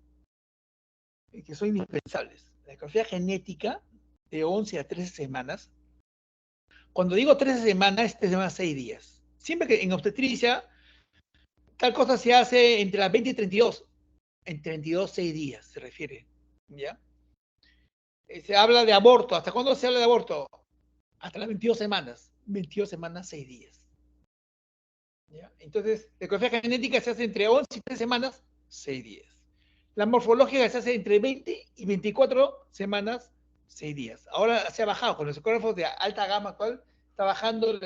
que son indispensables. La ecografía genética de 11 a 13 semanas. Cuando digo 13 semanas, es 3 semanas 6 días. Siempre que en obstetricia, tal cosa se hace entre las 20 y 32. Entre 22 6 días se refiere. ¿Ya? Se habla de aborto. ¿Hasta cuándo se habla de aborto? Hasta las 22 semanas. 22 semanas 6 días. ¿Ya? Entonces, la ecografía genética se hace entre 11 y 3 semanas 6 días. La morfológica se hace entre 20 y 24 semanas 6 días. Ahora se ha bajado con los ecógrafos de alta gama actual, está bajando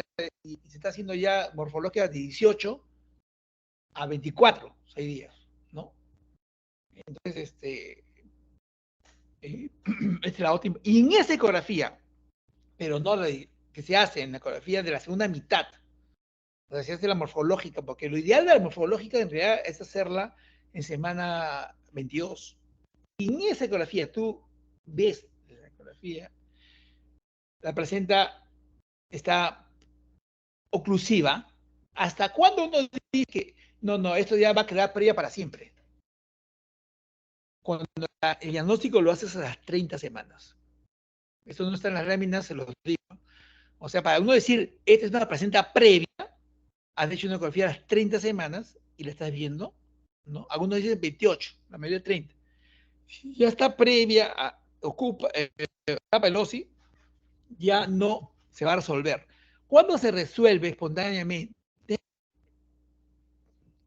y se está haciendo ya morfológica de 18 a 24, 6 días, ¿no? Entonces, es la óptima. Y en esa ecografía, pero no la que se hace en la ecografía de la segunda mitad, o sea, se hace la morfológica, porque lo ideal de la morfológica en realidad es hacerla en semana 22. Y en esa ecografía tú ves la ecografía, la placenta está oclusiva. ¿Hasta cuándo uno dice que no, esto ya va a quedar previa para siempre? Cuando el diagnóstico lo haces a las 30 semanas. Eso no está en las láminas, se los digo. O sea, para uno decir, esta es una placenta previa, has hecho una ecografía a las 30 semanas y la estás viendo, ¿no? Algunos dicen 28, la mayoría 30. Si ya está previa, ocupa el OSI, ya no se va a resolver. ¿Cuándo se resuelve espontáneamente?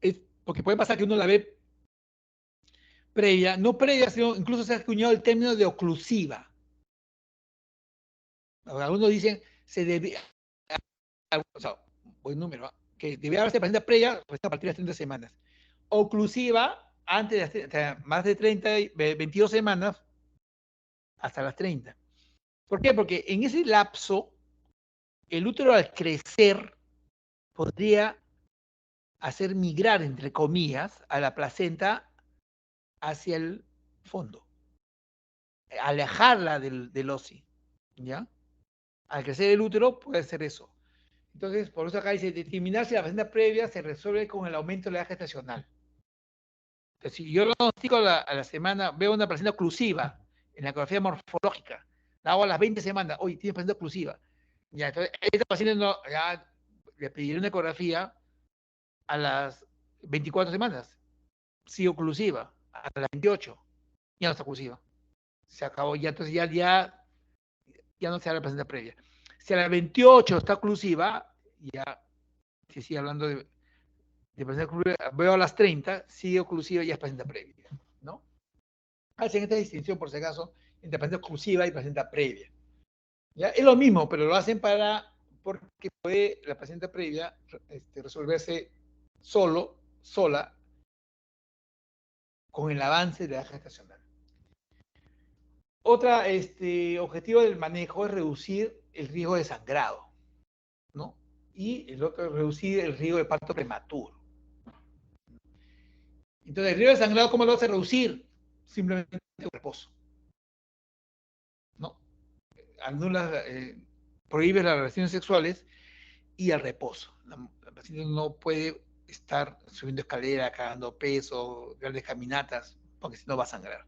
Es porque puede pasar que uno la ve previa, no previa, sino incluso se ha acuñado el término de oclusiva. Algunos dicen, se debe, o sea, buen número, que debe haberse placenta previa a partir de las 30 semanas. Oclusiva, antes de, o sea, más de 30, 22 semanas, hasta las 30. ¿Por qué? Porque en ese lapso, el útero al crecer podría hacer migrar, entre comillas, a la placenta hacia el fondo, alejarla del OSI, ¿ya? Al crecer el útero puede ser eso. Entonces, por eso acá dice, determinar si la placenta previa se resuelve con el aumento de la edad gestacional. Entonces, si yo diagnostico a la semana, veo una placenta oclusiva en la ecografía morfológica, la hago a las 20 semanas, oye, tiene placenta oclusiva. Ya, entonces, esta paciente no, ya le pediré una ecografía a las 24 semanas, sí oclusiva, a las 28, ya no está oclusiva. Se acabó, ya entonces ya no se da la placenta previa. Si a las 28 está oclusiva, ya se sigue hablando de placenta oclusiva, veo a las 30, sigue oclusiva y ya es placenta previa, ¿no? Hacen esta distinción, por si acaso, entre placenta oclusiva y placenta previa. ¿Ya? Es lo mismo, pero lo hacen porque puede la placenta previa resolverse sola, con el avance de la gestacional. Otro objetivo del manejo es reducir el riesgo de sangrado, ¿no? Y el otro es reducir el riesgo de parto prematuro. Entonces, el riesgo de sangrado, ¿cómo lo vas a reducir? Simplemente con reposo, ¿no? Anulas, prohíbes las relaciones sexuales y el reposo. La paciente no puede estar subiendo escalera, cargando peso, grandes caminatas, porque si no va a sangrar.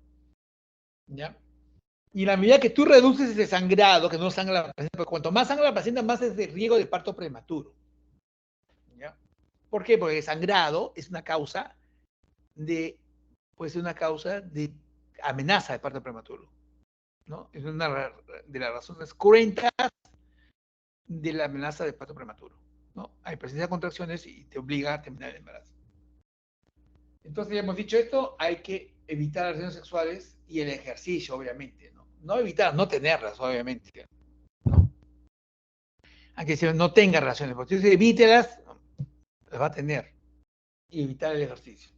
¿Ya? Y en la medida que tú reduces ese sangrado, que no sangra la paciente, porque cuanto más sangra la paciente, más es de riesgo de parto prematuro. ¿Ya? ¿Por qué? Porque el sangrado es una causa puede ser una causa de amenaza de parto prematuro, ¿no? Es una de las razones cruentas de la amenaza de parto prematuro, ¿no? Hay presencia de contracciones y te obliga a terminar el embarazo. Entonces, ya hemos dicho esto, hay que evitar las relaciones sexuales y el ejercicio, obviamente, ¿no? No evitar, no tenerlas, obviamente, ¿no? Aunque si no tenga relaciones, porque si evítelas, las va a tener. Y evitar el ejercicio,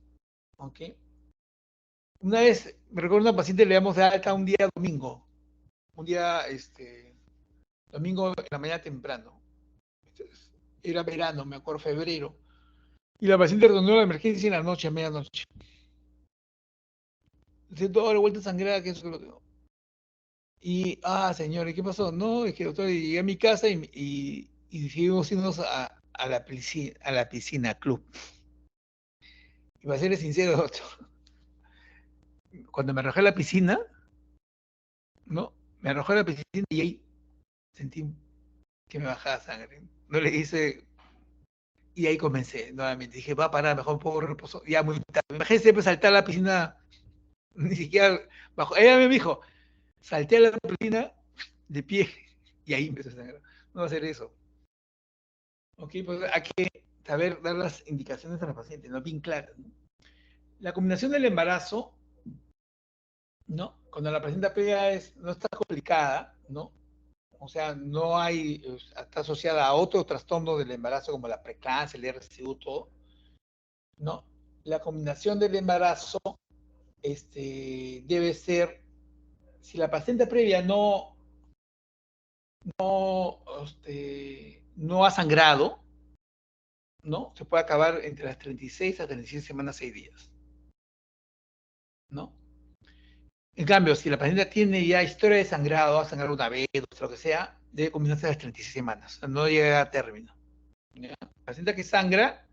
¿ok? Una vez, me recuerdo a una paciente, le damos de alta un día domingo, domingo en la mañana temprano. Entonces, era verano, me acuerdo, febrero. Y la paciente retornó a la emergencia en la noche, a medianoche. Entonces, toda la vuelta sangrada, que eso que lo tengo. Y, señor, ¿y qué pasó? No, es que doctor, llegué a mi casa y decidimos irnos a la piscina club. Y para serle sincero, doctor, cuando me arrojé a la piscina, ¿no? Me arrojé a la piscina y ahí sentí que me bajaba sangre. No le hice. Y ahí comencé nuevamente. Dije, va a parar, mejor un poco de reposo. Ya muy tarde. Me imagínate siempre saltar a la piscina, ni siquiera bajo. Ella me dijo, salté a la piscina de pie y ahí empezó a sangrar. No va a hacer eso. Ok, pues hay que saber dar las indicaciones a los pacientes, ¿no? Bien claras, ¿no? La combinación del embarazo, ¿no? Cuando la placenta previa no está complicada, ¿no? O sea, no hay, está asociada a otro trastorno del embarazo como la preeclampsia, el RCU, todo. No, la combinación del embarazo debe ser, si la paciente previa no ha sangrado, ¿no? Se puede acabar entre las 36 a 36 semanas, 6 días, ¿no? En cambio, si la paciente tiene ya historia de sangrado, ha sangrado una vez, dos, lo que sea, debe combinarse a las 36 semanas, no llega a término. ¿Ya? La paciente que sangra,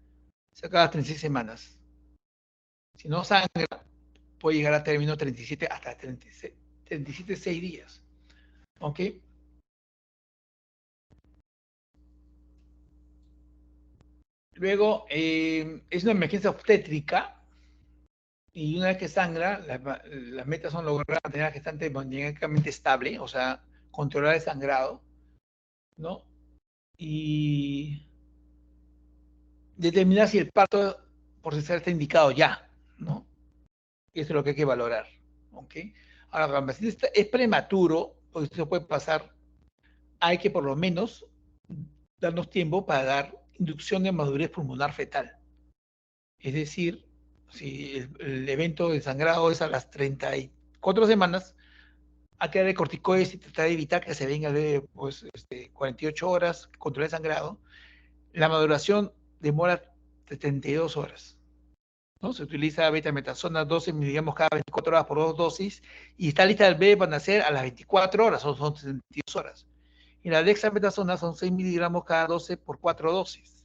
se acaba a las 36 semanas. Si no sangra, puede llegar a término 37 hasta 36, 37, 6 días. ¿Ok? Luego, es una emergencia obstétrica y una vez que sangra, las metas son lograr mantener a la gestante hemodinámicamente estable, o sea, controlar el sangrado, ¿no? Y determinar si el parto por cesárea está indicado ya, ¿no? Eso es lo que hay que valorar, ¿ok? Ahora, cuando el paciente es prematuro, porque esto puede pasar, hay que por lo menos darnos tiempo para dar inducción de madurez pulmonar fetal. Es decir, si el evento de sangrado es a las 34 semanas, hay que darle corticoides y tratar de evitar que se venga de 48 horas, controlar el sangrado. La maduración demora 72 horas. ¿No? Se utiliza betametasona 12 miligramos cada 24 horas por 2 dosis y está lista el bebé para nacer a las 24 horas, son 72 horas. Y la dexametasona son 6 miligramos cada 12 por 4 dosis.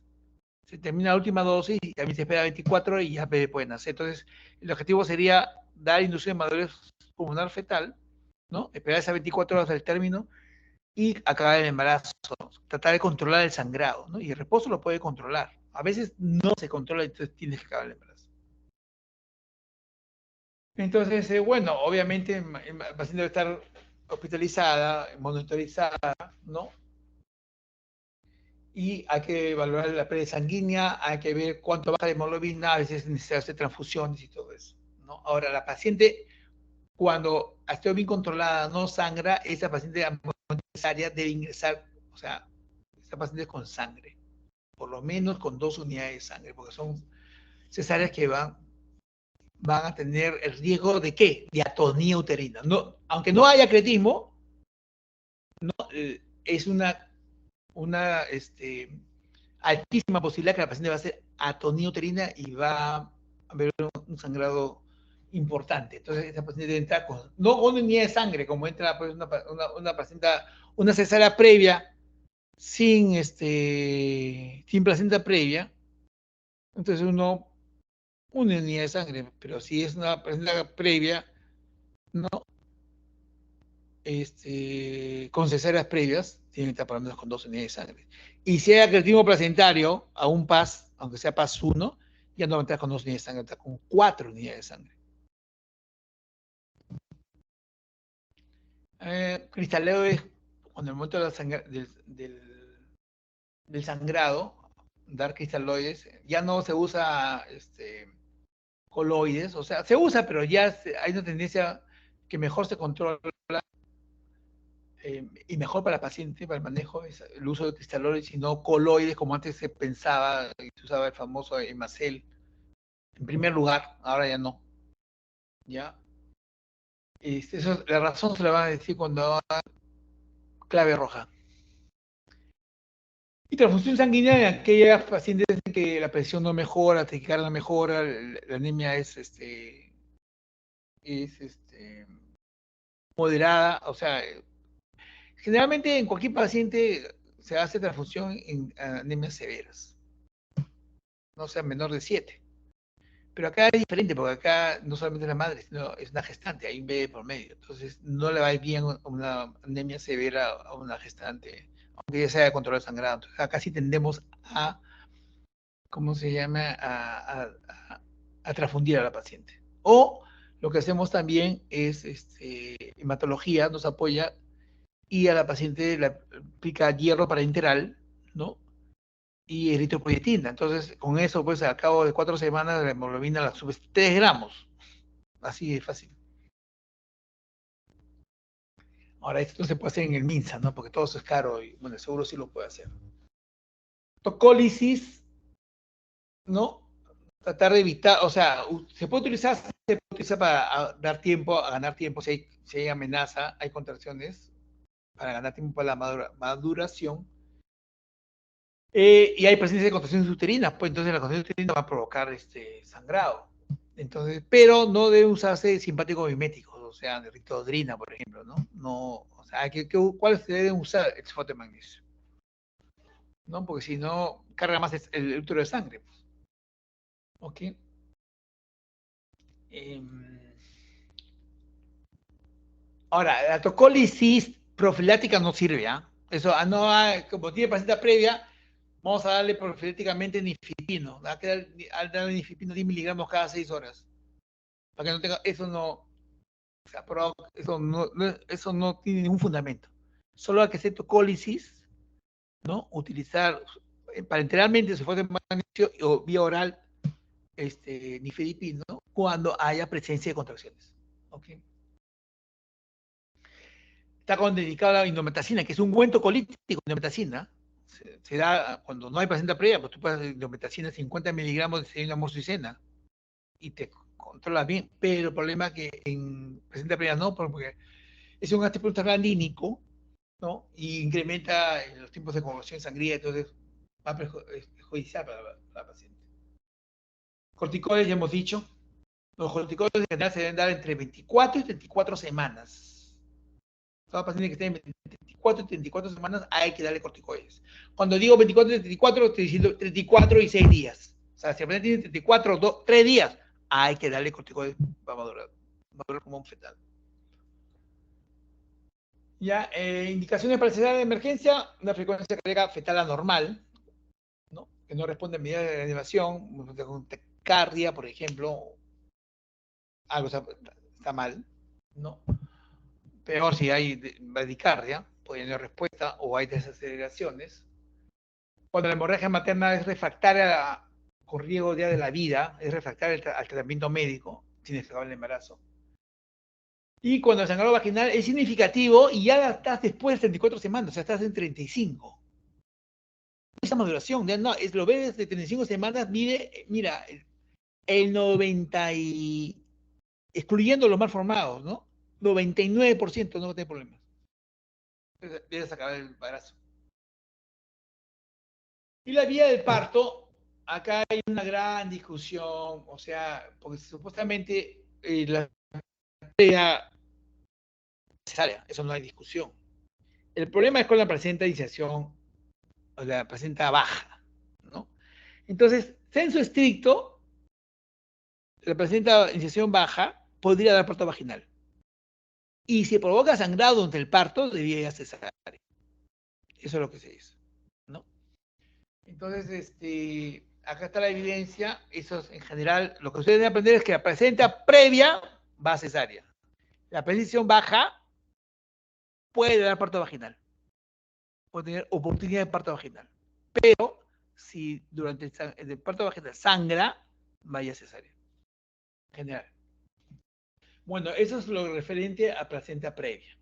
Se termina la última dosis y también se espera 24 horas y ya el bebé puede nacer. Entonces, el objetivo sería dar inducción de madurez pulmonar fetal, ¿no? Esperar esas 24 horas del término y acabar el embarazo, tratar de controlar el sangrado, ¿no? Y el reposo lo puede controlar. A veces no se controla, entonces tienes que acabar el embarazo. Entonces, bueno, obviamente el paciente debe estar hospitalizada, monitorizada, ¿no? Y hay que evaluar la presión sanguínea, hay que ver cuánto baja de hemoglobina, a veces necesita hacer transfusiones y todo eso, ¿no? Ahora, la paciente, cuando esté bien controlada, no sangra, esa paciente necesaria debe ingresar, o sea, esa paciente con sangre, por lo menos con 2 unidades de sangre, porque son cesáreas que van a tener el riesgo de ¿qué? De atonía uterina. No, aunque no haya cretismo, no, es una altísima posibilidad que la paciente va a hacer atonía uterina y va a haber un sangrado importante. Entonces, esa paciente debe entrar no con una unidad de sangre, como entra pues, una paciente, una cesárea previa, sin placenta previa. Entonces, una unidad de sangre, pero si es una placenta previa, no, con cesáreas previas, tienen que estar por lo menos con 2 unidades de sangre. Y si hay acretismo placentario, a un PAS, aunque sea PAS 1, ya no va a entrar con 2 unidades de sangre, está con 4 unidades de sangre. Cristaleo es cuando en el momento del sangrado, dar cristaloides, ya no se usa coloides, o sea, se usa, pero ya hay una tendencia que mejor se controla y mejor para el paciente, para el manejo, es el uso de cristaloides y no coloides, como antes se pensaba, y se usaba el famoso Hemacel. En primer lugar, ahora ya no. ¿Ya? La razón se la van a decir cuando haga clave roja. Y transfusión sanguínea en aquellas pacientes en que la presión no mejora, la taquicardia no mejora, la anemia es moderada, o sea, generalmente en cualquier paciente se hace transfusión en anemias severas, no sea menor de 7. Pero acá es diferente, porque acá no solamente es la madre, sino es una gestante, hay un bebé por medio. Entonces, no le va a ir bien una anemia severa a una gestante, aunque ya sea control de sangrado. Entonces, acá sí tendemos ¿cómo se llama? A transfundir a la paciente. O lo que hacemos también es hematología, nos apoya y a la paciente le aplica hierro parenteral, ¿no? Y eritropoyetina. Entonces, con eso, pues, al cabo de 4 semanas, la hemoglobina la subes 3 gramos. Así de fácil. Ahora, esto no se puede hacer en el MINSA, ¿no? Porque todo eso es caro y, bueno, seguro sí lo puede hacer. Tocólisis, ¿no? Tratar de evitar, o sea, se puede utilizar para dar tiempo, a ganar tiempo si hay amenaza, hay contracciones, para ganar tiempo para la maduración. Y hay presencia de contracciones uterinas, pues entonces la contracción uterina va a provocar sangrado. Entonces, pero no debe usarse simpáticos miméticos, o sea, de ritodrina, por ejemplo, ¿no? No, o sea, ¿cuáles se deben usar? El sulfato de magnesio, ¿no? Porque si no, carga más el útero de sangre, pues. ¿Ok? Eh, Ahora, la tocólisis profiláctica no sirve, ¿ah? Eso, no, como tiene paciente previa, vamos a darle profilácticamente nifipino. Hay que darle nifipino 10 miligramos cada 6 horas. Para que no tenga, eso no, se ha probado, eso no tiene ningún fundamento. Solo hay que hacer tocólisis, ¿no? Utilizar parenteralmente sulfato de magnesio o vía oral nifedipino cuando haya presencia de contracciones. ¿Ok? Está contraindicada la indometacina, que es un ungüento colítico, indometacina. Se da cuando no hay paciente previa, pues tú puedes dar indometacina 50 miligramos de amoxicilina y te controlas bien, pero el problema es que en paciente previa no, porque es un antiprostaglandínico, ¿no? Y incrementa los tiempos de conversión sangría, entonces va a perjudiciar para la paciente. Corticoides, ya hemos dicho, los corticoides en general se deben dar entre 24 y 34 semanas. Toda paciente que esté en 24 y 34 semanas hay que darle corticoides. Cuando digo 24 y 34, estoy diciendo 34 y 6 días. O sea, si el paciente tiene 34, 3 días, hay que darle corticoides para madurar como un fetal. Ya, indicaciones para cesárea de emergencia, una frecuencia cardíaca fetal anormal, ¿no? Que no responde a medidas de reanimación, taquicardia, por ejemplo, algo está mal, ¿no? Peor si hay bradicardia, puede no haber respuesta o hay desaceleraciones. Cuando la hemorragia materna es refractaria con riesgo ya de la vida, es refractaria al tratamiento médico, sin escapar el embarazo. Y cuando el sangrado vaginal es significativo y ya estás después de 34 semanas, o sea, estás en 35. Esa maduración, ya no, lo ves de 35 semanas, mira, el 90 y, excluyendo los mal formados, ¿no? 99% no va a tener problemas. Debes acabar el embarazo. Y la vía del parto, acá hay una gran discusión, o sea, porque supuestamente la cesárea, eso no hay discusión. El problema es con la placenta de iniciación, o la placenta baja, ¿no? Entonces, censo estricto, la placenta de iniciación baja podría dar parto vaginal. Y si provoca sangrado durante el parto, debería ir a cesárea. Eso es lo que se dice, ¿no? Entonces, acá está la evidencia. Eso es, en general, lo que ustedes deben aprender es que la placenta previa va a cesárea. La precisión baja puede dar parto vaginal. Puede tener oportunidad de parto vaginal. Pero si durante el parto vaginal sangra, vaya a cesárea. En general. Bueno, eso es lo referente a placenta previa.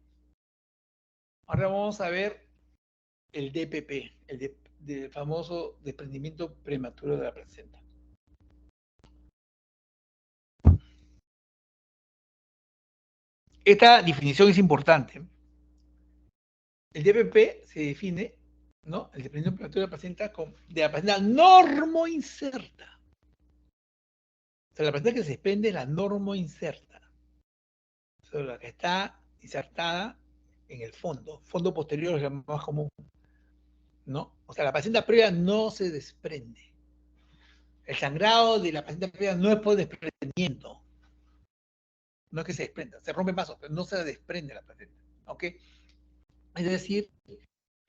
Ahora vamos a ver el DPP, el famoso desprendimiento prematuro de la placenta. Esta definición es importante. El DPP se define, ¿no? El desprendimiento prematuro de la placenta normoinserta. O sea, la placenta que se desprende es la normoinserta. O sea, la que está insertada en el fondo posterior es la más común, ¿no? O sea, la placenta previa no se desprende. El sangrado de la placenta previa no es por desprendimiento. No es que se desprenda, se rompe más, pero no se desprende la placenta. ¿Ok? Es decir,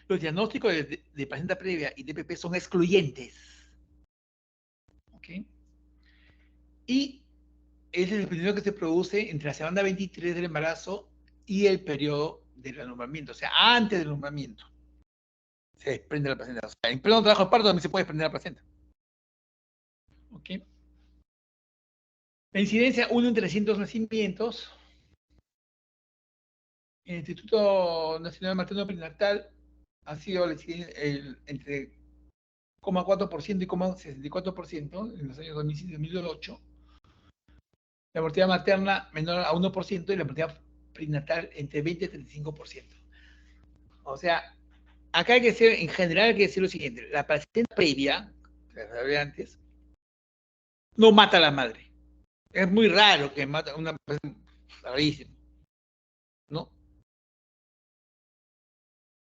los diagnósticos de placenta previa y DPP son excluyentes. ¿Ok? Y es el desprendimiento que se produce entre la semana 23 del embarazo y el periodo del alumbramiento, o sea, antes del alumbramiento. Se desprende la placenta. O sea, en pleno trabajo de parto también se puede desprender la placenta. ¿Ok? La incidencia 1 en 300 nacimientos. El Instituto Nacional Materno Perinatal ha sido entre 0,4% y 0,64% en los años 2007 y 2008. La mortalidad materna menor a 1% y la mortalidad prenatal entre 20 y 35%. O sea, acá hay que decir, en general hay que decir lo siguiente, la placenta previa, que se hablé antes, no mata a la madre. Es muy raro que mata una placenta, rarísimo, ¿no?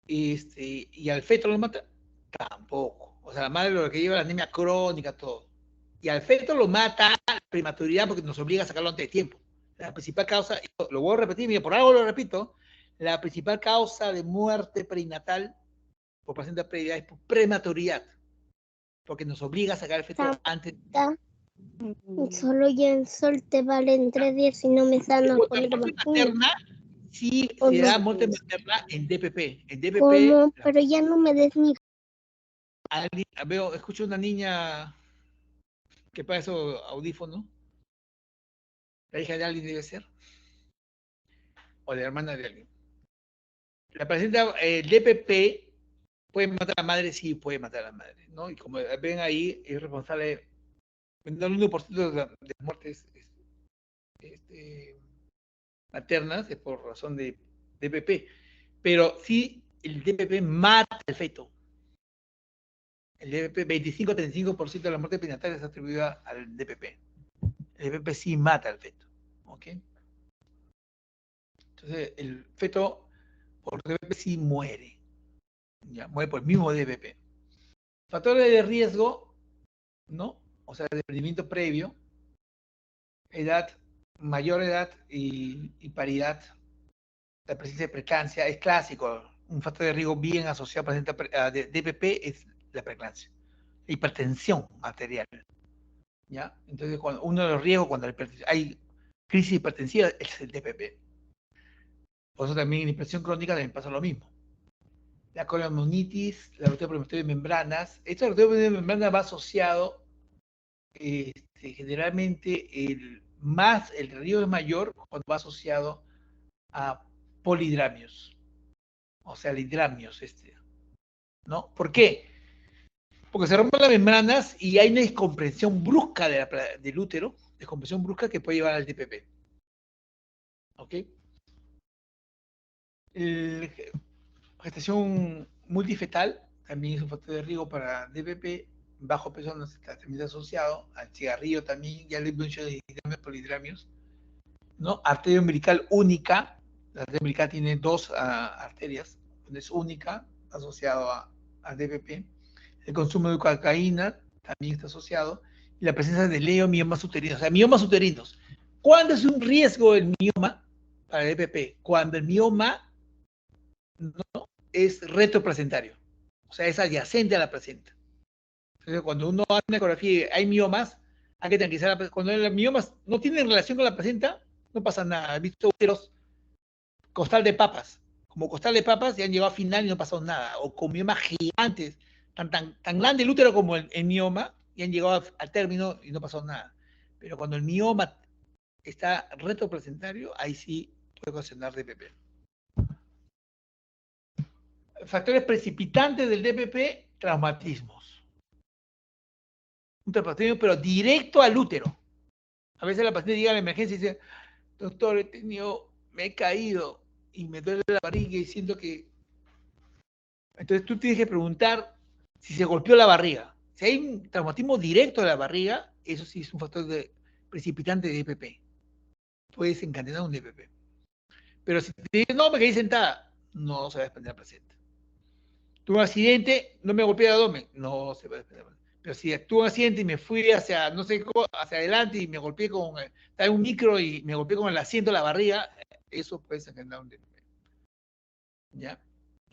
Y al feto lo mata, tampoco. O sea, la madre lo que lleva la anemia crónica, todo. Y al feto lo mata la prematuridad porque nos obliga a sacarlo antes de tiempo. La principal causa, lo voy a repetir, mira, por algo lo repito, la principal causa de muerte perinatal por placenta previa es por prematuridad, porque nos obliga a sacar el feto antes. Solo ya en sol te valen 3 días y no me sano La poner muerte vacuna. materna sí ¿O se no? da muerte materna en DPP. En DPP, ¿Cómo? Pero ya no me des mi... escucho una niña que paga esos audífonos, la hija de alguien debe ser, o la hermana de alguien. La placenta, el DPP puede matar a la madre, sí puede matar a la madre, ¿no? Y como ven ahí, es responsable, no el 1% de las muertes maternas es por razón de DPP, pero sí el DPP mata al feto. El DPP, 25-35% de la muerte perinatal es atribuida al DPP. El DPP sí mata al feto, ¿ok? Entonces el feto por DPP sí muere, ya, muere por el mismo DPP. Factores de riesgo, ¿no? O sea, de emprendimiento previo, edad, mayor edad y paridad, la presencia de preeclampsia es clásico. Un factor de riesgo bien asociado a DPP es la preeclampsia. Hipertensión arterial, ¿ya? Entonces, uno de los riesgos cuando hay crisis hipertensiva es el DPP. Por eso también en hipertensión crónica también pasa lo mismo. La colonitis, la ruptura prematura de membranas. Esta ruptura de membranas va asociado, generalmente, el riesgo es mayor cuando va asociado a polidramios. O sea, lidramios, ¿no? ¿Por qué? Porque se rompen las membranas y hay una descompresión brusca del útero, descompresión brusca que puede llevar al DPP. ¿Ok? Gestación multifetal también es un factor de riesgo para DPP. Bajo peso no está también asociado al cigarrillo también, ya le he dicho de polidramios, ¿no? Arteria umbilical única. La arteria umbilical tiene dos arterias, es única, asociado a DPP. El consumo de cocaína también está asociado. Y la presencia de miomas uterinos. O sea, miomas uterinos. ¿Cuándo es un riesgo el mioma para el DPP? Cuando el mioma no es retroplacentario. O sea, es adyacente a la placenta. Entonces, cuando uno hace una ecografía y hay miomas, hay que tranquilizar a la placenta. Cuando los miomas no tienen relación con la placenta, no pasa nada. He visto úteros costal de papas, como costal de papas, y han llegado a final y no ha pasado nada. O con miomas gigantes, tan grande el útero como el mioma, y han llegado al término y no ha pasado nada. Pero cuando el mioma está retroplacentario, ahí sí puede ocasionar DPP. Factores precipitantes del DPP, traumatismos. Un traumatismo, pero directo al útero. A veces la paciente llega a la emergencia y dice, doctor, me he caído y me duele la barriga y siento que... Entonces tú tienes que preguntar si se golpeó la barriga. Si hay un traumatismo directo de la barriga, eso sí es un factor precipitante de DPP. Puede desencadenar un DPP. Pero si te dices, no, me caí sentada, no se va a desprender la placenta. Tuve un accidente, no me golpeé el abdomen, no se va a desprender la placenta. Pero si tuve un accidente y me fui hacia, no sé, hacia adelante y me golpeé estaba en un micro y me golpeé con el asiento de la barriga, eso puede desencadenar un DPP. ¿Ya?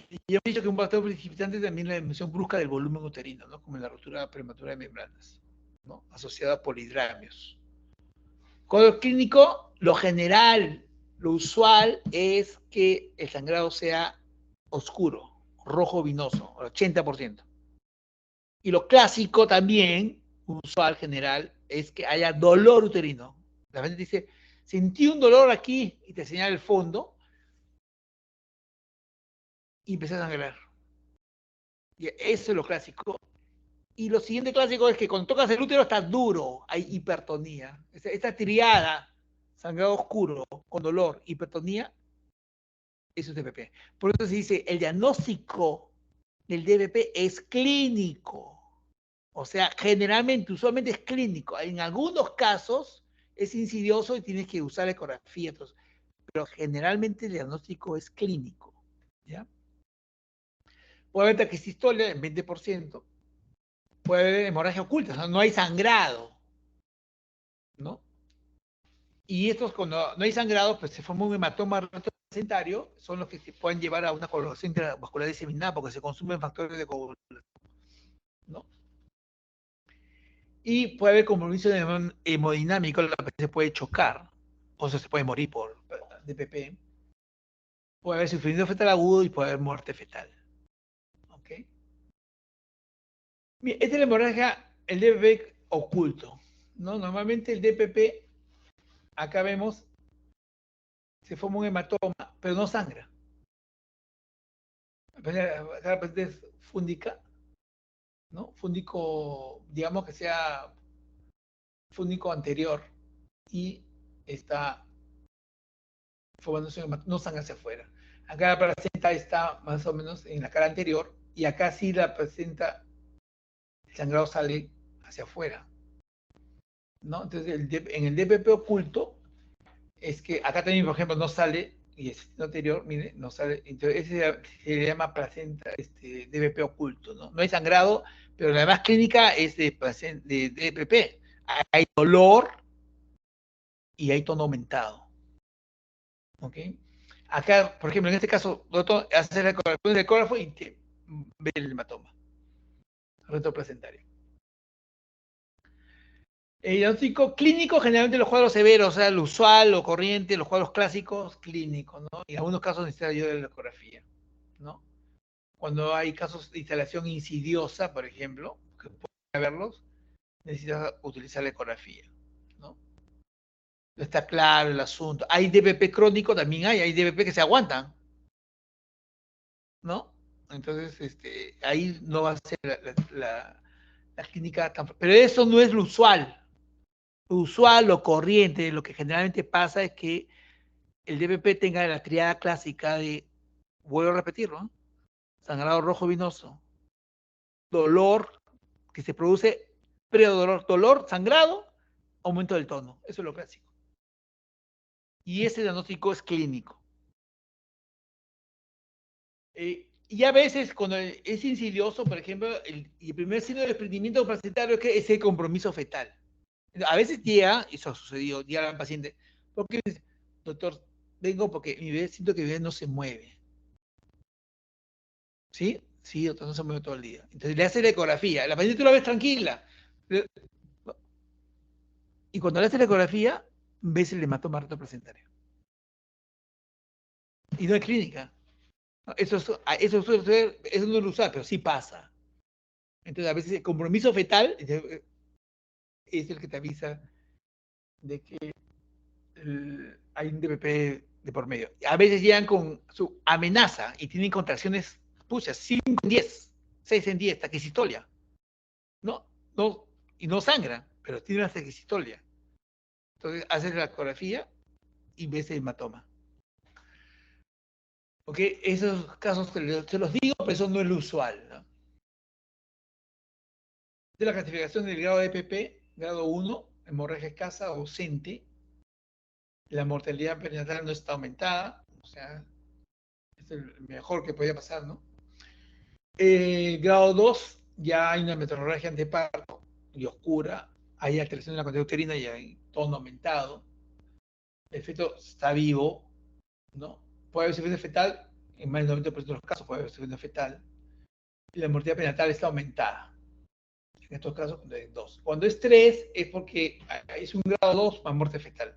Y hemos dicho que un factor precipitante también es la disminución brusca del volumen uterino, ¿no? Como en la ruptura prematura de membranas, ¿no? Asociada a polidramios. Cuadro clínico, lo general, lo usual es que el sangrado sea oscuro, rojo vinoso, el 80%. Y lo clásico también, usual, general, es que haya dolor uterino. La gente dice, sentí un dolor aquí y te señala el fondo, y empieza a sangrar. Y eso es lo clásico. Y lo siguiente clásico es que cuando tocas el útero está duro, hay hipertonía. Esta triada, sangrado oscuro, con dolor, hipertonía, eso es DPP. Por eso se dice, el diagnóstico del DPP es clínico. O sea, generalmente, usualmente es clínico. En algunos casos es insidioso y tienes que usar ecografía. Entonces, pero generalmente el diagnóstico es clínico. ¿Ya? Puede haber taquicistolia en 20%. Puede haber hemorragia oculta, o sea, no hay sangrado, ¿no? Y estos, cuando no hay sangrado, pues se forma un hematoma retroplacentario, son los que se pueden llevar a una coagulación intravascular diseminada porque se consumen factores de coagulación, ¿no? Y puede haber compromiso hemodinámico, la paciente se puede chocar, o sea, se puede morir por DPP. Puede haber sufrimiento fetal agudo y puede haber muerte fetal. ¿Ok? Bien, esta es la hemorragia, el DPP oculto, ¿no? Normalmente el DPP, acá vemos, se forma un hematoma, pero no sangra. Acá la paciente es fúndica, ¿no? Fúndico, digamos que sea fúndico anterior y está formándose un hematoma, no sangra hacia afuera. Acá la placenta está más o menos en la cara anterior y acá sí la placenta, el sangrado sale hacia afuera, ¿no? Entonces en el DPP oculto es que acá también, por ejemplo, no sale, y el sistema anterior, mire, no sale, entonces ese se le llama placenta DPP oculto, ¿no? No hay sangrado, pero la más clínica es de DPP. Hay dolor y hay tono aumentado, ¿ok? Acá, por ejemplo, en este caso, doctor, hace la corrección del ecógrafo y te ve el hematoma retroplacentario. El diagnóstico clínico, generalmente los cuadros severos, o sea, el usual o corriente, los cuadros clásicos, clínicos, ¿no? Y en algunos casos necesita ayuda de la ecografía, ¿no? Cuando hay casos de instalación insidiosa, por ejemplo, que pueden verlos, necesitas utilizar la ecografía, ¿no? No está claro el asunto. Hay DPP crónico, también hay DPP que se aguantan, ¿no? Entonces, ahí no va a ser la clínica tan... Pero eso no es lo usual. Lo usual, lo corriente, lo que generalmente pasa es que el DPP tenga la triada clásica de, vuelvo a repetirlo, ¿no? Sangrado rojo venoso, dolor que se produce predolor, dolor, sangrado, aumento del tono. Eso es lo clásico. Y ese diagnóstico es clínico. Y a veces, cuando es insidioso, por ejemplo, el primer signo del desprendimiento placentario es el compromiso fetal. A veces llega, eso ha sucedido, llega al paciente, porque dice, doctor, vengo porque mi bebé, siento que mi bebé no se mueve. ¿Sí? Sí, doctor, no se mueve todo el día. Entonces le hace la ecografía. La paciente tú la ves tranquila. Y cuando le hace la ecografía, ves el hematoma retroplacentario. Y no es clínica. Eso no es lo usual, pero sí pasa. Entonces, a veces el compromiso fetal es el que te avisa de que hay un DPP de por medio. A veces llegan con su amenaza y tienen contracciones, pucha, 5 en 10, 6 en 10, taquicistolia. No, no, y no sangra, pero tiene una taquicistolia. Entonces, haces la ecografía y ves el hematoma. ¿Ok? Esos casos se los digo, pero eso no es lo usual, ¿no? De la clasificación del grado de EPP, grado 1, hemorragia escasa ausente, la mortalidad perinatal no está aumentada, o sea, es el mejor que podía pasar, ¿no? Grado 2, ya hay una metrorragia anteparto y oscura, hay alteración de la cantidad uterina y hay tono aumentado, el feto está vivo, ¿no? Puede haber sufrimiento fetal, en más del 90% de los casos puede haber sufrimiento fetal, y la mortalidad perinatal está aumentada. En estos casos, de 2. Cuando es 3, es porque es un grado 2 más muerte fetal.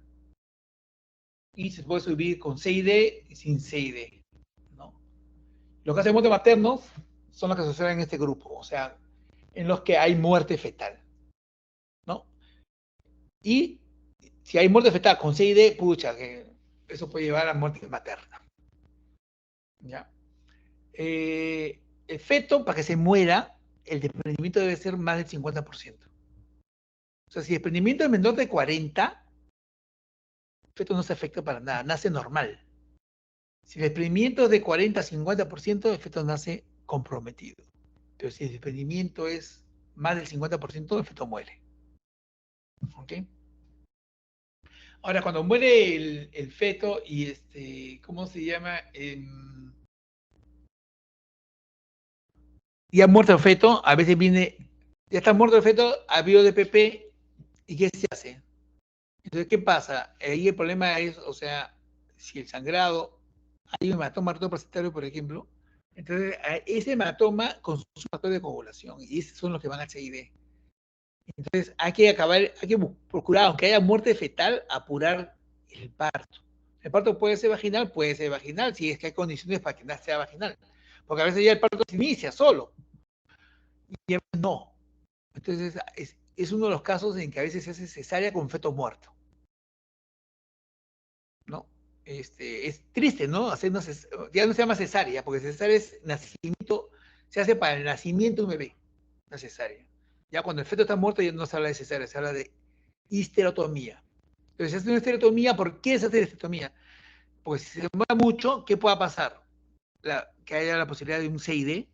Y se puede subir con CID y sin CID, ¿no? Los casos de muerte maternos son los que se observan en este grupo, o sea, en los que hay muerte fetal, ¿no? Y si hay muerte fetal con CID, pucha, que eso puede llevar a muerte materna, ¿ya? El feto, para que se muera, el desprendimiento debe ser más del 50%. O sea, si el desprendimiento es menor de 40, el feto no se afecta para nada, nace normal. Si el desprendimiento es de 40 a 50%, el feto nace comprometido. Pero si el desprendimiento es más del 50%, el feto muere. ¿Ok? Ahora, cuando muere el feto y ¿cómo se llama? Ya muerto el feto, a veces viene, ya está muerto el feto, ha habido DPP, ¿y qué se hace? Entonces, ¿qué pasa? Ahí el problema es, o sea, si el sangrado, hay un hematoma placentario, por ejemplo, entonces ese hematoma consume un factor de coagulación, y esos son los que van al CID. Entonces, hay que procurar, aunque haya muerte fetal, apurar el parto. El parto puede ser vaginal, si es que hay condiciones para que sea vaginal. Porque a veces ya el parto se inicia solo, y a veces no. Entonces, es uno de los casos en que a veces se hace cesárea con feto muerto, ¿no? Es triste, ¿no? Ya no se llama cesárea, porque cesárea es nacimiento, se hace para el nacimiento de un bebé, una cesárea. Ya cuando el feto está muerto ya no se habla de cesárea, se habla de histerotomía. Entonces, se hace una histerotomía. ¿Por qué se hace la histerotomía? Porque si se demora mucho, ¿qué pueda pasar? Que haya la posibilidad de un CID,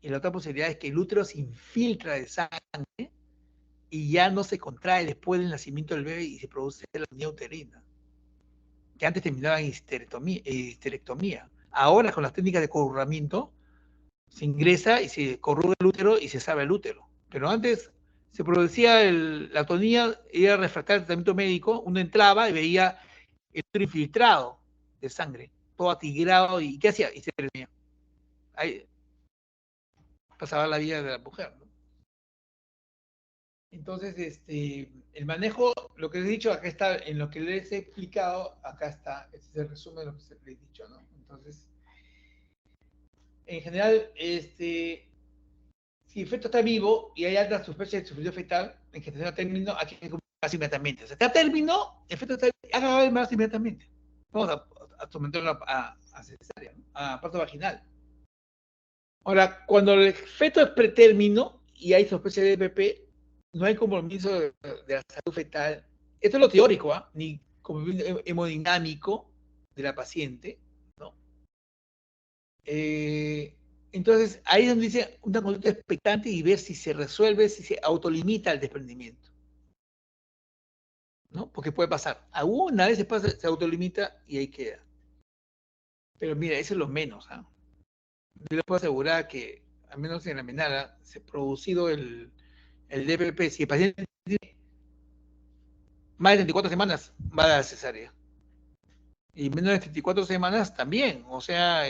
y la otra posibilidad es que el útero se infiltra de sangre y ya no se contrae después del nacimiento del bebé y se produce la unidad uterina, que antes terminaba en histerectomía. Ahora, con las técnicas de corrugamiento, se ingresa y se corruga el útero y se salva el útero. Pero antes se producía la atonía, era refractaria al tratamiento médico, uno entraba y veía el útero infiltrado de sangre, todo atigrado, y ¿qué hacía? Y se terminaba. Ahí pasaba la vida de la mujer, ¿no? Entonces, el manejo, lo que les he dicho, acá está, en lo que les he explicado, acá está, este es el resumen de lo que les he dicho, ¿no? Entonces, en general, si el feto está vivo y hay alta sospecha de sufrimiento fetal, en gestación a término, hay que comunicarse inmediatamente. O sea, está a término, el feto está, haga el embarazo inmediatamente. Vamos a someterlo a cesárea, ¿no? A parto vaginal. Ahora, cuando el feto es pretérmino y hay sospecha de DPP, no hay compromiso de la salud fetal. Esto es lo teórico, ¿ah? Ni compromiso hemodinámico de la paciente, ¿no? Entonces, ahí es donde dice una conducta expectante y ver si se resuelve, si se autolimita el desprendimiento, ¿no? Porque puede pasar. Alguna vez se autolimita y ahí queda. Pero mira, eso es lo menos, ¿ah? Yo les puedo asegurar que, al menos en la Menara, se ha producido el DPP. Si el paciente tiene más de 34 semanas, va a dar cesárea. Y menos de 34 semanas también. O sea,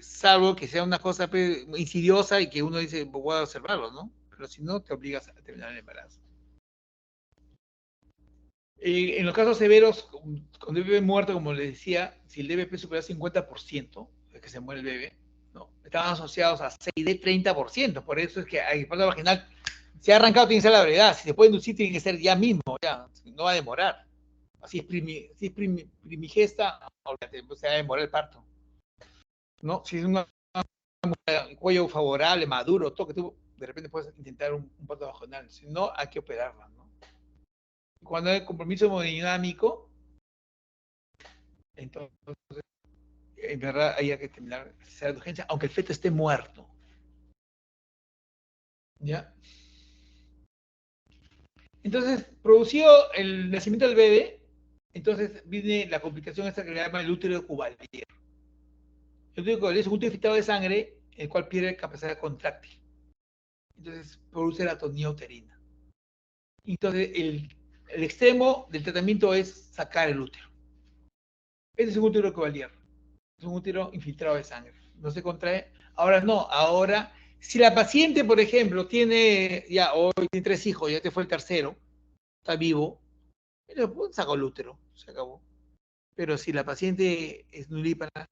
salvo que sea una cosa insidiosa y que uno dice, voy a observarlo, ¿no? Pero si no, te obligas a terminar el embarazo. En los casos severos, con DPP muerto, como les decía, si el DPP supera el 50%, es que se muere el bebé, ¿no? Estaban asociados a 6 de 30%. Por eso es que hay parto vaginal. Si ha arrancado, tiene que ser la verdad. Si se puede inducir, tiene que ser ya mismo, ya. No va a demorar. Si es primigesta, se va a demorar el parto, ¿no? Si es un cuello favorable, maduro, todo que tú, de repente puedes intentar un parto vaginal. Si no, hay que operarla, ¿no? Cuando hay compromiso hemodinámico, entonces, en verdad, hay que terminar esa urgencia, aunque el feto esté muerto. ¿Ya? Entonces, producido el nacimiento del bebé, entonces viene la complicación esta que le llama el útero Cuvalier. El útero Cuvalier es un útero infiltrado de sangre, el cual pierde capacidad contráctil. Entonces, produce la atonía uterina. Entonces, el extremo del tratamiento es sacar el útero. Ese es un útero Cuvalier. Es un útero infiltrado de sangre. No se contrae. Ahora no, ahora, si la paciente, por ejemplo, tiene, ya hoy tiene 3 hijos, ya te fue el tercero, está vivo, pues, saca el útero, se acabó. Pero si la paciente es nulípara,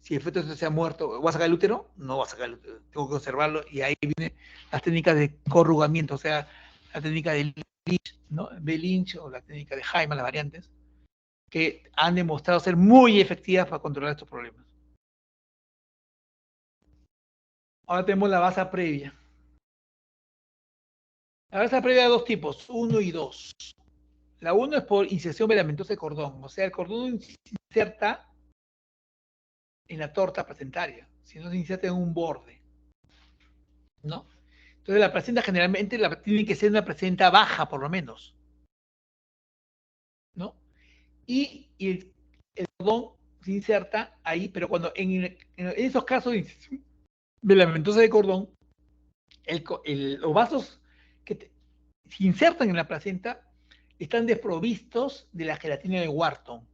si el feto se ha muerto, ¿va a sacar el útero? No va a sacar el útero, tengo que observarlo, y ahí vienen las técnicas de corrugamiento, o sea, la técnica de Lynch, ¿no? B-Lynch o la técnica de Hyman, las variantes, que han demostrado ser muy efectivas para controlar estos problemas. Ahora tenemos la basa previa. La basa previa de dos tipos, 1 y 2. La 1 es por inserción medicamentosa de cordón, o sea, el cordón se inserta en la torta placentaria, si no se inserta en un borde, ¿no? Entonces la placenta generalmente tiene que ser una placenta baja, por lo menos, ¿no? Y el cordón se inserta ahí, pero cuando en esos casos de inserción medicamentosa de cordón, los vasos que se insertan en la placenta están desprovistos de la gelatina de Wharton.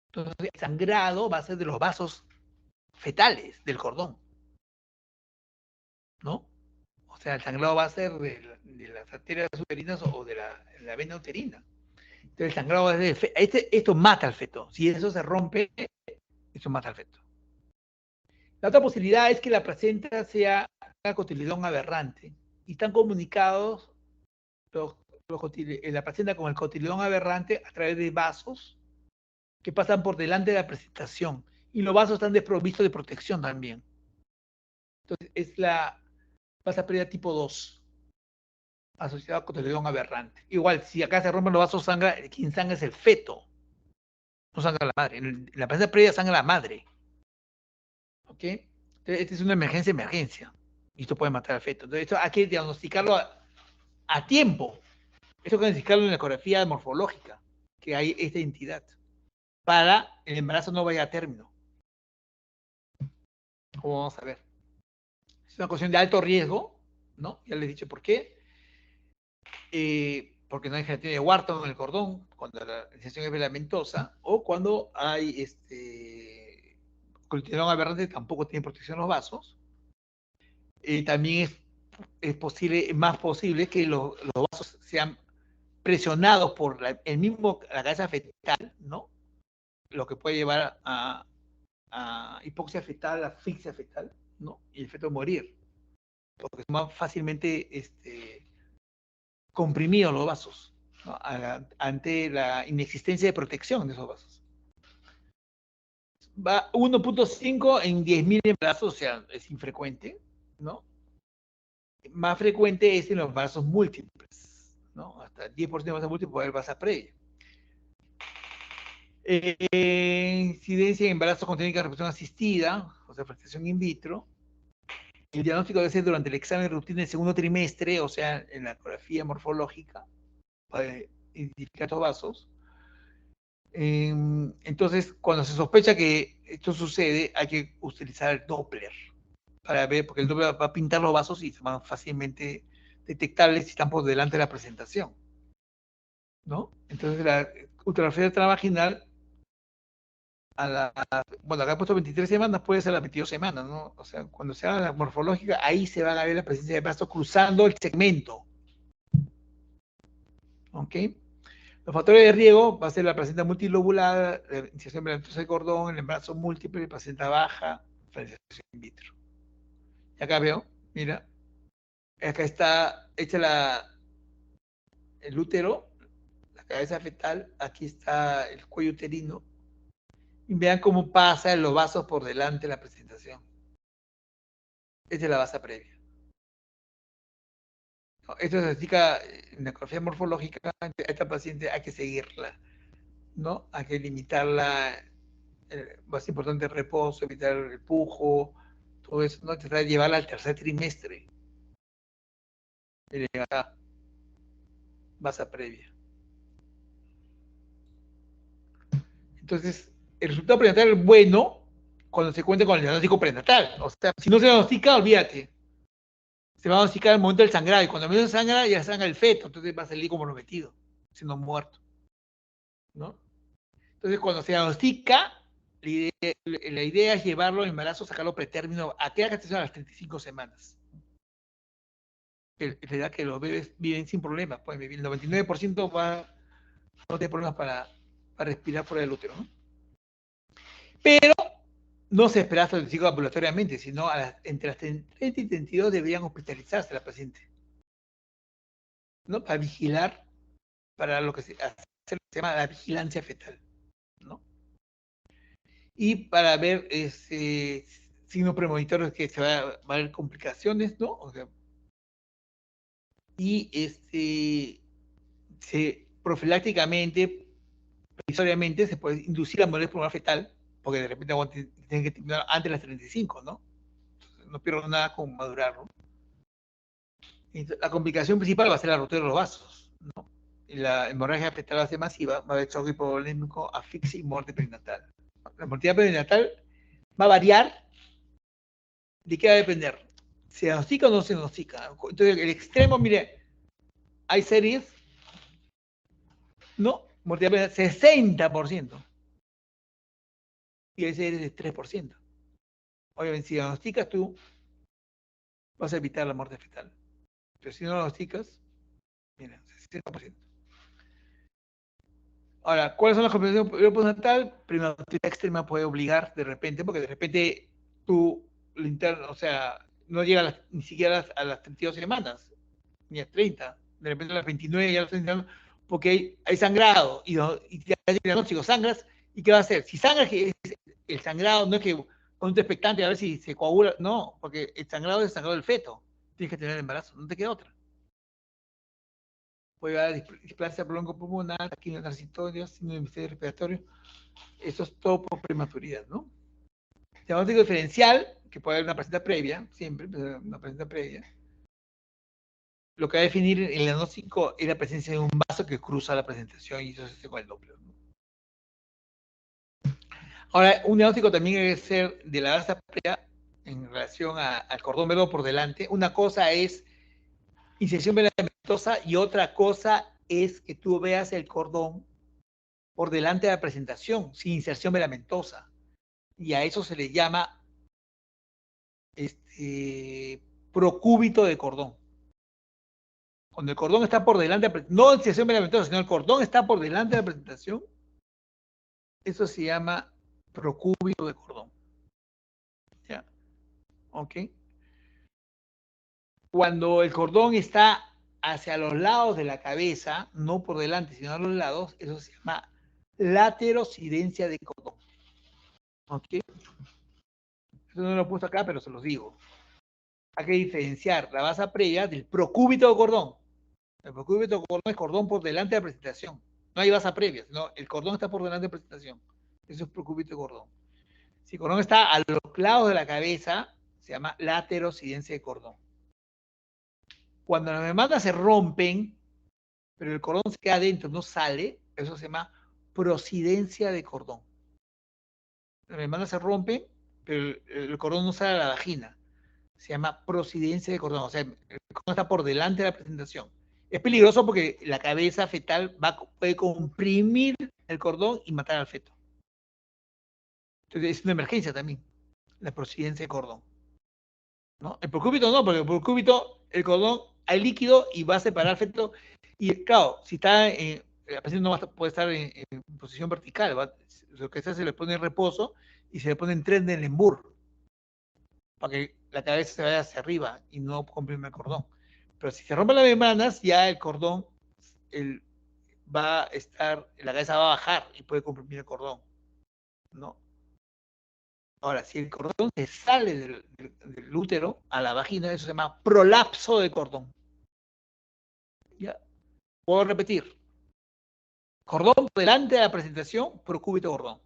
Entonces, el sangrado va a ser de los vasos fetales del cordón, ¿no? O sea, el sangrado va a ser de las arterias uterinas o de la vena uterina. Entonces, el sangrado va a ser esto mata al feto. Si eso se rompe, eso mata al feto. La otra posibilidad es que la placenta sea cotiledón aberrante y están comunicados la placenta con el cotiledón aberrante a través de vasos que pasan por delante de la presentación y los vasos están desprovistos de protección también. Entonces es la basa previa tipo 2 asociada con cotiledón aberrante. Igual, si acá se rompen los vasos, quien sangra es el feto, no sangra la madre. En la basa previa sangra la madre. ¿Ok? Entonces, esta es una emergencia. Y esto puede matar al feto. Entonces, esto hay que diagnosticarlo a tiempo. Eso hay que diagnosticarlo en la ecografía morfológica, que hay esta entidad, para el embarazo no vaya a término. Como vamos a ver. Es una cuestión de alto riesgo, ¿no? Ya les he dicho por qué. Porque no hay gelatina de Wharton en el cordón, cuando la iniciación es medicamentosa, o cuando hay cotiledón aberrante, tampoco tiene protección los vasos. También es posible, más posible que los vasos sean presionados por la cabeza fetal, ¿no? Lo que puede llevar a hipoxia fetal, asfixia fetal, ¿no? Y el feto morir, porque son más fácilmente comprimidos los vasos, ¿no? Ante la inexistencia de protección de esos vasos. Va 1.5 en 10.000 embarazos, o sea, es infrecuente, ¿no? Más frecuente es en los embarazos múltiples, ¿no? Hasta 10% de embarazos múltiples puede haber basa previa. Incidencia en embarazos con técnica de reproducción asistida, o sea, fertilización in vitro. El diagnóstico debe ser durante el examen de rutina del segundo trimestre, o sea, en la ecografía morfológica, para identificar estos vasos. Entonces, cuando se sospecha que esto sucede, hay que utilizar el Doppler para ver, porque el Doppler va a pintar los vasos y son fácilmente detectables si están por delante de la presentación, ¿no? Entonces, la ultrasonido transvaginal, bueno, acá he puesto 23 semanas, puede ser las 22 semanas, ¿no? O sea, cuando se haga la morfológica, ahí se van a ver la presencia de vasos cruzando el segmento. ¿Ok? Los factores de riesgo va a ser la placenta multilobulada, la iniciación medicamentosa de cordón, el embarazo múltiple, placenta baja, fertilización in vitro. Y acá veo, mira, acá está hecha el útero, la cabeza fetal, aquí está el cuello uterino, y vean cómo pasan los vasos por delante de la presentación. Esta es la base previa. Esto se indica en la ecografía morfológica, a esta paciente hay que seguirla, ¿no? Hay que limitarla, más importante el reposo, evitar el pujo, todo eso, ¿no? Tratar de llevarla al tercer trimestre. Acá, base previa. Entonces, el resultado prenatal es bueno cuando se cuenta con el diagnóstico prenatal. O sea, si no se diagnostica, olvídate. Se va a diagnosticar al momento del sangrado, y cuando menos sangra, ya sangra el feto, entonces va a salir como lo metido, siendo muerto, ¿no? Entonces, cuando se diagnostica, la idea es llevarlo al embarazo, sacarlo pretérmino, a que gestación a las 35 semanas. Es verdad que los bebés viven sin problemas, pueden vivir. El 99% no tiene problemas para respirar fuera del útero, ¿no? Pero no se espera hasta el diagnóstico ambulatoriamente, sino entre las 30 y 32 deberían hospitalizarse la paciente, ¿no? Para vigilar, para lo que se llama la vigilancia fetal, ¿no? Y para ver signos premonitorios que va a haber complicaciones, ¿no? O sea, y profilácticamente, provisoriamente, se puede inducir la muerte pulmonar fetal, porque de repente tienen que terminar antes de las 35, ¿no? Entonces, no pierdo nada con madurar, ¿no? Entonces, la complicación principal va a ser la rotura de los vasos, ¿no? Y la hemorragia fetal va a ser masiva, va a haber choque hipovolémico, asfixia y muerte perinatal. La mortalidad perinatal va a variar. ¿De qué va a depender? ¿Se diagnostica o no se diagnostica? Entonces, el extremo, mire, hay series, ¿no? Mortalidad perinatal 60%. Y hay series de 3%. Obviamente, si diagnosticas tú, vas a evitar la muerte fetal. Pero si no diagnosticas, mira, 60%. Ahora, ¿cuáles son las complicaciones del periodo postnatal? Primera extrema puede obligar de repente, porque de repente tú, o sea, no llega ni siquiera a las 32 semanas, ni a 30, de repente a las 29 ya lo están intentando, porque hay sangrado, y te hace el diagnóstico, sangras, ¿y qué va a hacer? Si sangras, el sangrado no es que con un expectante a ver si se coagula, no, porque el sangrado es el sangrado del feto, tienes que tener el embarazo, no te queda otra. Puede haber displasia bronco-pulmonar, taquicardia transitoria, síndrome de misterio respiratorio. Eso es todo por prematuridad, ¿no? Diagnóstico diferencial, que puede haber una placenta previa, siempre, una placenta previa. Lo que va a definir el diagnóstico es la presencia de un vaso que cruza la presentación y eso se hace con el Doppler, ¿no? Ahora, un diagnóstico también debe ser de la grasa previa en relación al cordón venoso por delante. Una cosa es inserción medicamentosa y otra cosa es que tú veas el cordón por delante de la presentación, sin inserción medicamentosa. Y a eso se le llama procúbito de cordón. Cuando el cordón está por delante, no inserción medicamentosa, sino el cordón está por delante de la presentación, eso se llama procúbito de cordón. ¿Ya? ¿Ok? Cuando el cordón está hacia los lados de la cabeza, no por delante, sino a los lados, eso se llama laterocidencia de cordón. ¿Ok? Eso no lo he puesto acá, pero se los digo. Hay que diferenciar la base previa del procúbito de cordón. El procúbito de cordón es cordón por delante de la presentación. No hay base previa, sino el cordón está por delante de la presentación. Eso es procúbito de cordón. Si el cordón está a los lados de la cabeza, se llama laterocidencia de cordón. Cuando las membranas se rompen, pero el cordón se queda adentro, no sale, eso se llama procidencia de cordón. Las membranas se rompen, pero el cordón no sale a la vagina. Se llama procidencia de cordón, o sea, el cordón está por delante de la presentación. Es peligroso porque la cabeza fetal puede comprimir el cordón y matar al feto. Entonces es una emergencia también, la procidencia de cordón, ¿no? El procúbito no, porque el procúbito, el cordón, hay líquido y va a separar al feto. Y claro, si está la paciente no puede estar en posición vertical, lo que se hace, se le pone en reposo y se le pone en tren de Lembour, para que la cabeza se vaya hacia arriba y no comprime el cordón. Pero si se rompen las membranas, ya el cordón va a estar, la cabeza va a bajar y puede comprimir el cordón, ¿no? Ahora, si el cordón se sale del útero a la vagina, eso se llama prolapso de cordón. ¿Ya? Puedo repetir. Cordón por delante de la presentación, procúbito cordón.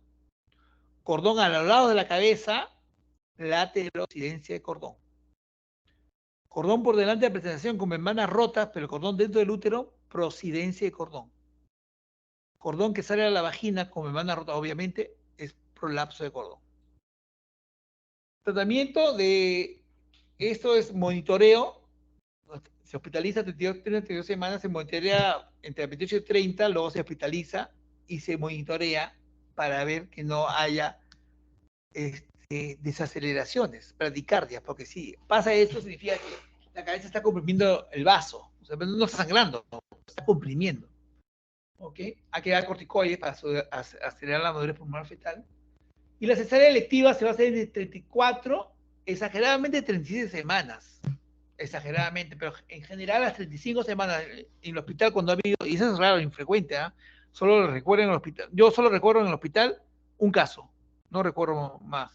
Cordón a los lados de la cabeza, laterocidencia de cordón. Cordón por delante de la presentación con membranas rotas, pero el cordón dentro del útero, procidencia de cordón. Cordón que sale a la vagina con membrana rota, obviamente, es prolapso de cordón. Tratamiento de esto es monitoreo. Se hospitaliza 32 semanas, se monitorea entre 28 y 30, luego se hospitaliza y se monitorea para ver que no haya desaceleraciones, bradicardias, porque si pasa esto significa que la cabeza está comprimiendo el vaso, o sea, no está sangrando, está comprimiendo. ¿Ok? Hay que dar corticoides para acelerar la madurez pulmonar fetal. Y la cesárea electiva se va a hacer de 34, exageradamente 37 semanas. Exageradamente, pero en general las 35 semanas en el hospital cuando ha habido, y eso es raro, infrecuente, ¿eh? Solo lo recuerdo en el hospital. Yo solo recuerdo en el hospital un caso, no recuerdo más.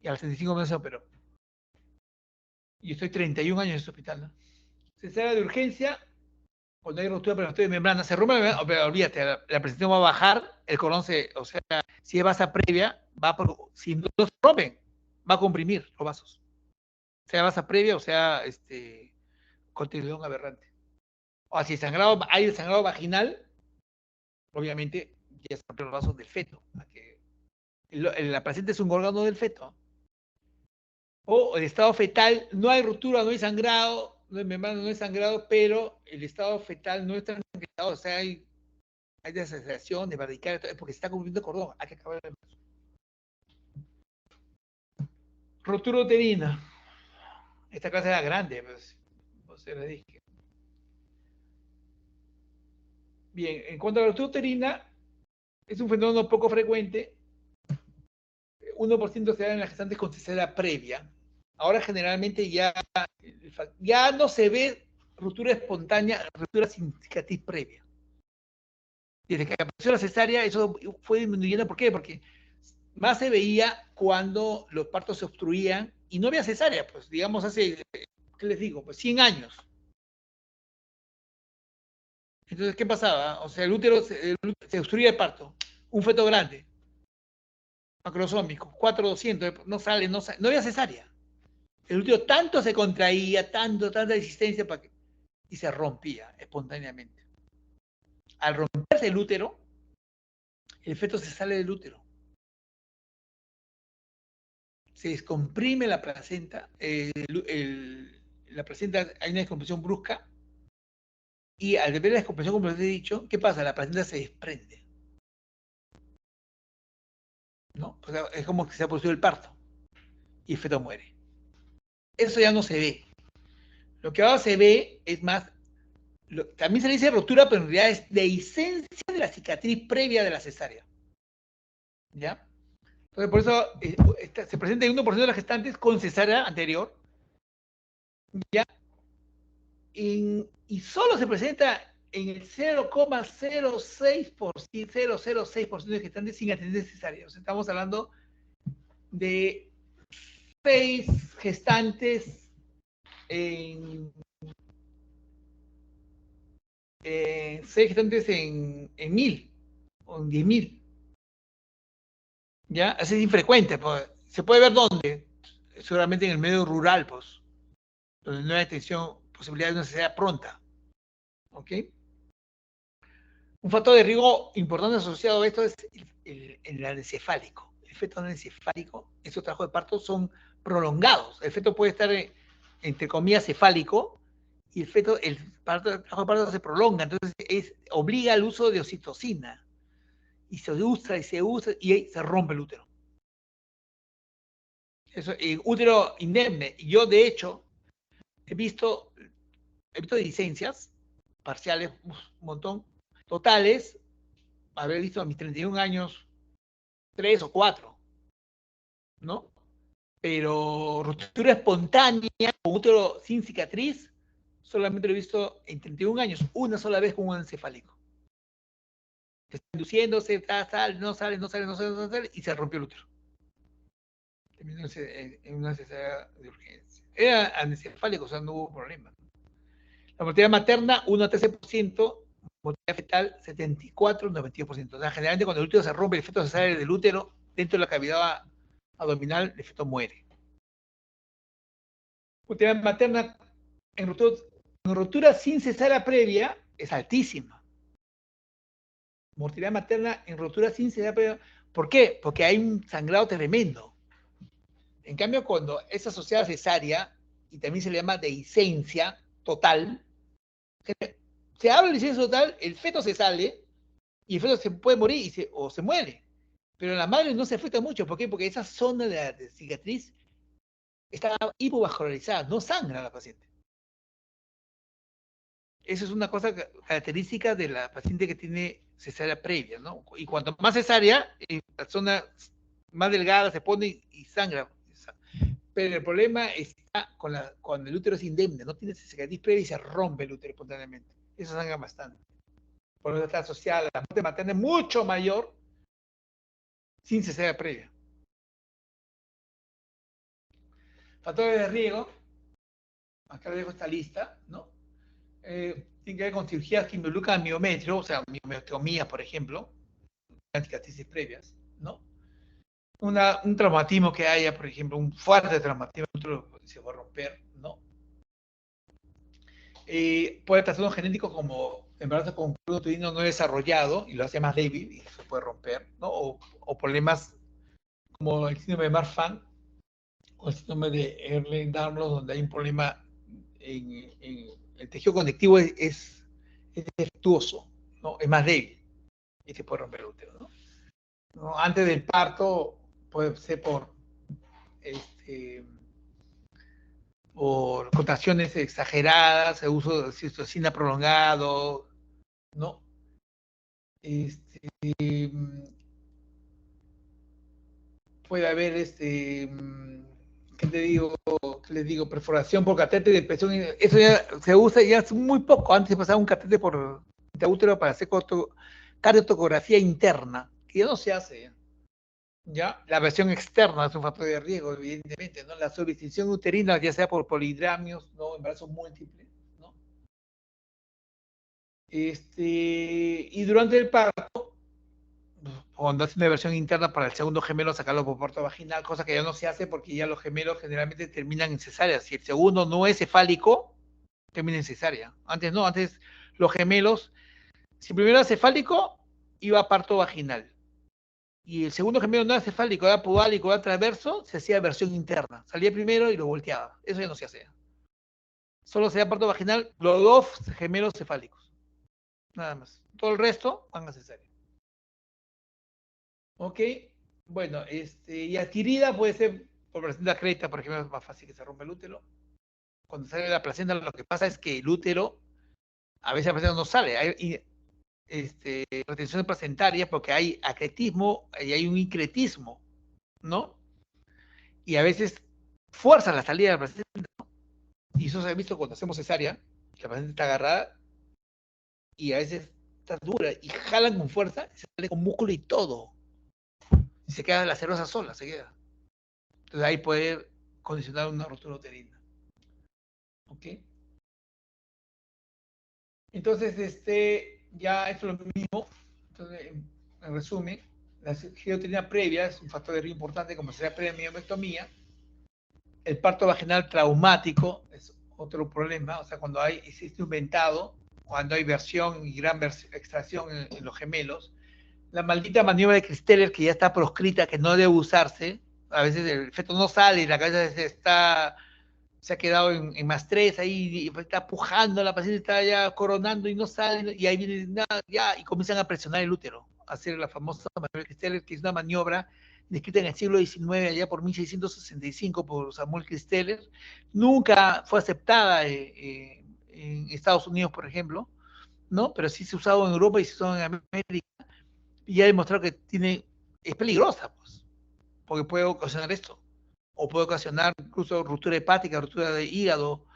Y a los 65 meses se operó. Y estoy 31 años en ese hospital, ¿no? Cesárea de urgencia, cuando hay ruptura periosteal de membrana, se rompe la membrana, pero olvídate, la presión va a bajar, el cordón o sea, si es basa previa, si no se rompen, va a comprimir los vasos. Sea basa previa o sea, cotidión aberrante. O si hay sangrado vaginal, obviamente ya se rompen los vasos del feto. La placenta es un órgano del feto. O el estado fetal, no hay ruptura, no hay sangrado, no hay membrana, no hay sangrado, pero el estado fetal no está sangrado, o sea, hay desasociación, de radical, porque se está cubriendo el cordón, hay que acabar el embarazo. Ruptura uterina. Esta clase era grande, pues, no sé, le dije. Bien, en cuanto a la ruptura uterina, es un fenómeno poco frecuente. 1% se da en las gestantes con cesárea previa. Ahora generalmente ya no se ve ruptura espontánea, ruptura sin cicatriz previa. Desde que apareció la cesárea, eso fue disminuyendo. ¿Por qué? Porque más se veía cuando los partos se obstruían y no había cesárea, pues digamos hace, ¿qué les digo? Pues 100 años. Entonces, ¿qué pasaba? O sea, el útero se obstruía el parto. Un feto grande, macrosómico, 4,200, no sale, no había cesárea. El útero tanto se contraía, tanta resistencia y se rompía espontáneamente. Al romperse el útero, el feto se sale del útero. Se descomprime la placenta, la placenta hay una descompresión brusca, y al ver la descompresión, como les he dicho, ¿qué pasa? La placenta se desprende, ¿no? O sea, es como que se ha producido el parto y el feto muere. Eso ya no se ve. Lo que ahora se ve es más, también se le dice ruptura, pero en realidad es dehiscencia de la cicatriz previa de la cesárea. ¿Ya? Entonces, por eso se presenta en 1% de las gestantes con cesárea anterior, ¿ya? Y solo se presenta en el 0,06% de gestantes sin atender cesárea. O sea, estamos hablando de 6 gestantes en 1000 o en 10.000. ¿Ya? Así es infrecuente. Pues. Se puede ver dónde. Seguramente en el medio rural, pues. Donde no hay atención, posibilidad de una cesárea pronta. ¿Ok? Un factor de riesgo importante asociado a esto es el anencefálico. El feto anencefálico, esos trabajos de parto son prolongados. El feto puede estar, entre comillas, cefálico, y el trabajo de parto se prolonga, entonces obliga al uso de oxitocina. Y se usa, y ahí se rompe el útero. Eso, útero indemne. Yo, de hecho, he visto licencias parciales, un montón, totales, haber visto a mis 31 años, 3 o 4, ¿no? Pero ruptura espontánea, con útero sin cicatriz, solamente lo he visto en 31 años, una sola vez con un encefálico. Está induciéndose, no sale, y se rompió el útero. Terminó en una cesárea de urgencia. Era anencefálico, o sea, no hubo problema. La mortalidad materna, 1 a 13%, mortalidad fetal, 74-92%. O sea, generalmente cuando el útero se rompe, el feto se sale del útero, dentro de la cavidad abdominal, el feto muere. Mortalidad materna en ruptura sin cesárea previa es altísima. Mortalidad materna en ruptura sin cesárea previa. ¿Por qué? Porque hay un sangrado tremendo. En cambio, cuando es asociada a cesárea, y también se le llama dehiscencia total, se habla de licencia total, el feto se sale y el feto se puede morir o se muere. Pero en la madre no se afecta mucho. ¿Por qué? Porque esa zona de la cicatriz está hipovascularizada, no sangra a la paciente. Esa es una cosa característica de la paciente que tiene cesárea previa, ¿no? Y cuanto más cesárea, la zona más delgada se pone y sangra. Pero el problema está cuando el útero es indemne, no tiene cicatriz previa y se rompe el útero espontáneamente. Eso sangra bastante. Por eso está asociada a la muerte materna mucho mayor sin cesárea previa. Factores de riesgo, acá les dejo esta lista, ¿no? Tiene que ver con cirugías que involucran miometrio, o sea, miomeostomías, por ejemplo, cicatrices previas, ¿no? Un traumatismo que haya, por ejemplo, un fuerte traumatismo, se va a romper, ¿no? Puede trastornos genéticos como embarazo con cordón uterino no desarrollado y lo hace más débil y se puede romper, ¿no? O problemas como el síndrome de Marfan o el síndrome de Ehlers-Danlos, donde hay un problema en el tejido conectivo es defectuoso, ¿no? Es más débil y se puede romper el útero, ¿no? ¿No? Antes del parto puede ser por contracciones exageradas, el uso de oxitocina prolongado, ¿no? Puede haber, ¿qué te digo? ¿Qué les digo? Perforación por catéter de presión. Eso ya se usa ya hace muy poco. Antes se pasaba un catéter por intraútero para hacer cardiotocografía interna, que ya no se hace. ¿Ya? La versión externa es un factor de riesgo, evidentemente, ¿no? La solicitud uterina, ya sea por polidramios, ¿no? Embarazos múltiples, ¿no? Y durante el parto, cuando hace una versión interna para el segundo gemelo, sacarlo por parto vaginal, cosa que ya no se hace porque ya los gemelos generalmente terminan en cesárea. Si el segundo no es cefálico, termina en cesárea. Antes no, antes los gemelos, si primero era cefálico, iba a parto vaginal. Y el segundo gemelo no era cefálico, era podálico, era transverso, se hacía versión interna. Salía primero y lo volteaba. Eso ya no se hace. Solo se da parto vaginal los dos gemelos cefálicos. Nada más. Todo el resto van a cesárea. ¿Ok? Bueno, y adquirida puede ser por placenta creta, por ejemplo, es más fácil que se rompa el útero. Cuando sale la placenta, lo que pasa es que el útero, a veces la placenta no sale. Hay retención placentaria porque hay acretismo y hay un incretismo, ¿no? Y a veces fuerza la salida de la placenta, ¿no? Y eso se ha visto cuando hacemos cesárea, que la placenta está agarrada y a veces está dura y jalan con fuerza y se sale con músculo y todo. Y se queda la cerosa sola, se queda. Entonces ahí puede condicionar una rotura uterina. ¿Ok? Entonces, ya esto es lo mismo. Entonces, en resumen, la cirugía uterina previa es un factor de riesgo importante, como sería previa miomettomía. El parto vaginal traumático es otro problema, o sea, cuando existe un ventado, cuando hay versión y gran extracción en los gemelos. La maldita maniobra de Christeller, que ya está proscrita, que no debe usarse. A veces el feto no sale y la cabeza se ha quedado en más tres, ahí está pujando, la paciente está ya coronando y no sale, y ahí viene nada, ya, y comienzan a presionar el útero, a hacer la famosa maniobra de Christeller, que es una maniobra descrita en el siglo XIX, allá por 1665, por Samuel Christeller. Nunca fue aceptada en Estados Unidos, por ejemplo, ¿no? Pero sí se ha usado en Europa y se ha usado en América, y ha demostrado que es peligrosa, pues, porque puede ocasionar esto, o puede ocasionar incluso ruptura hepática, ruptura de hígado,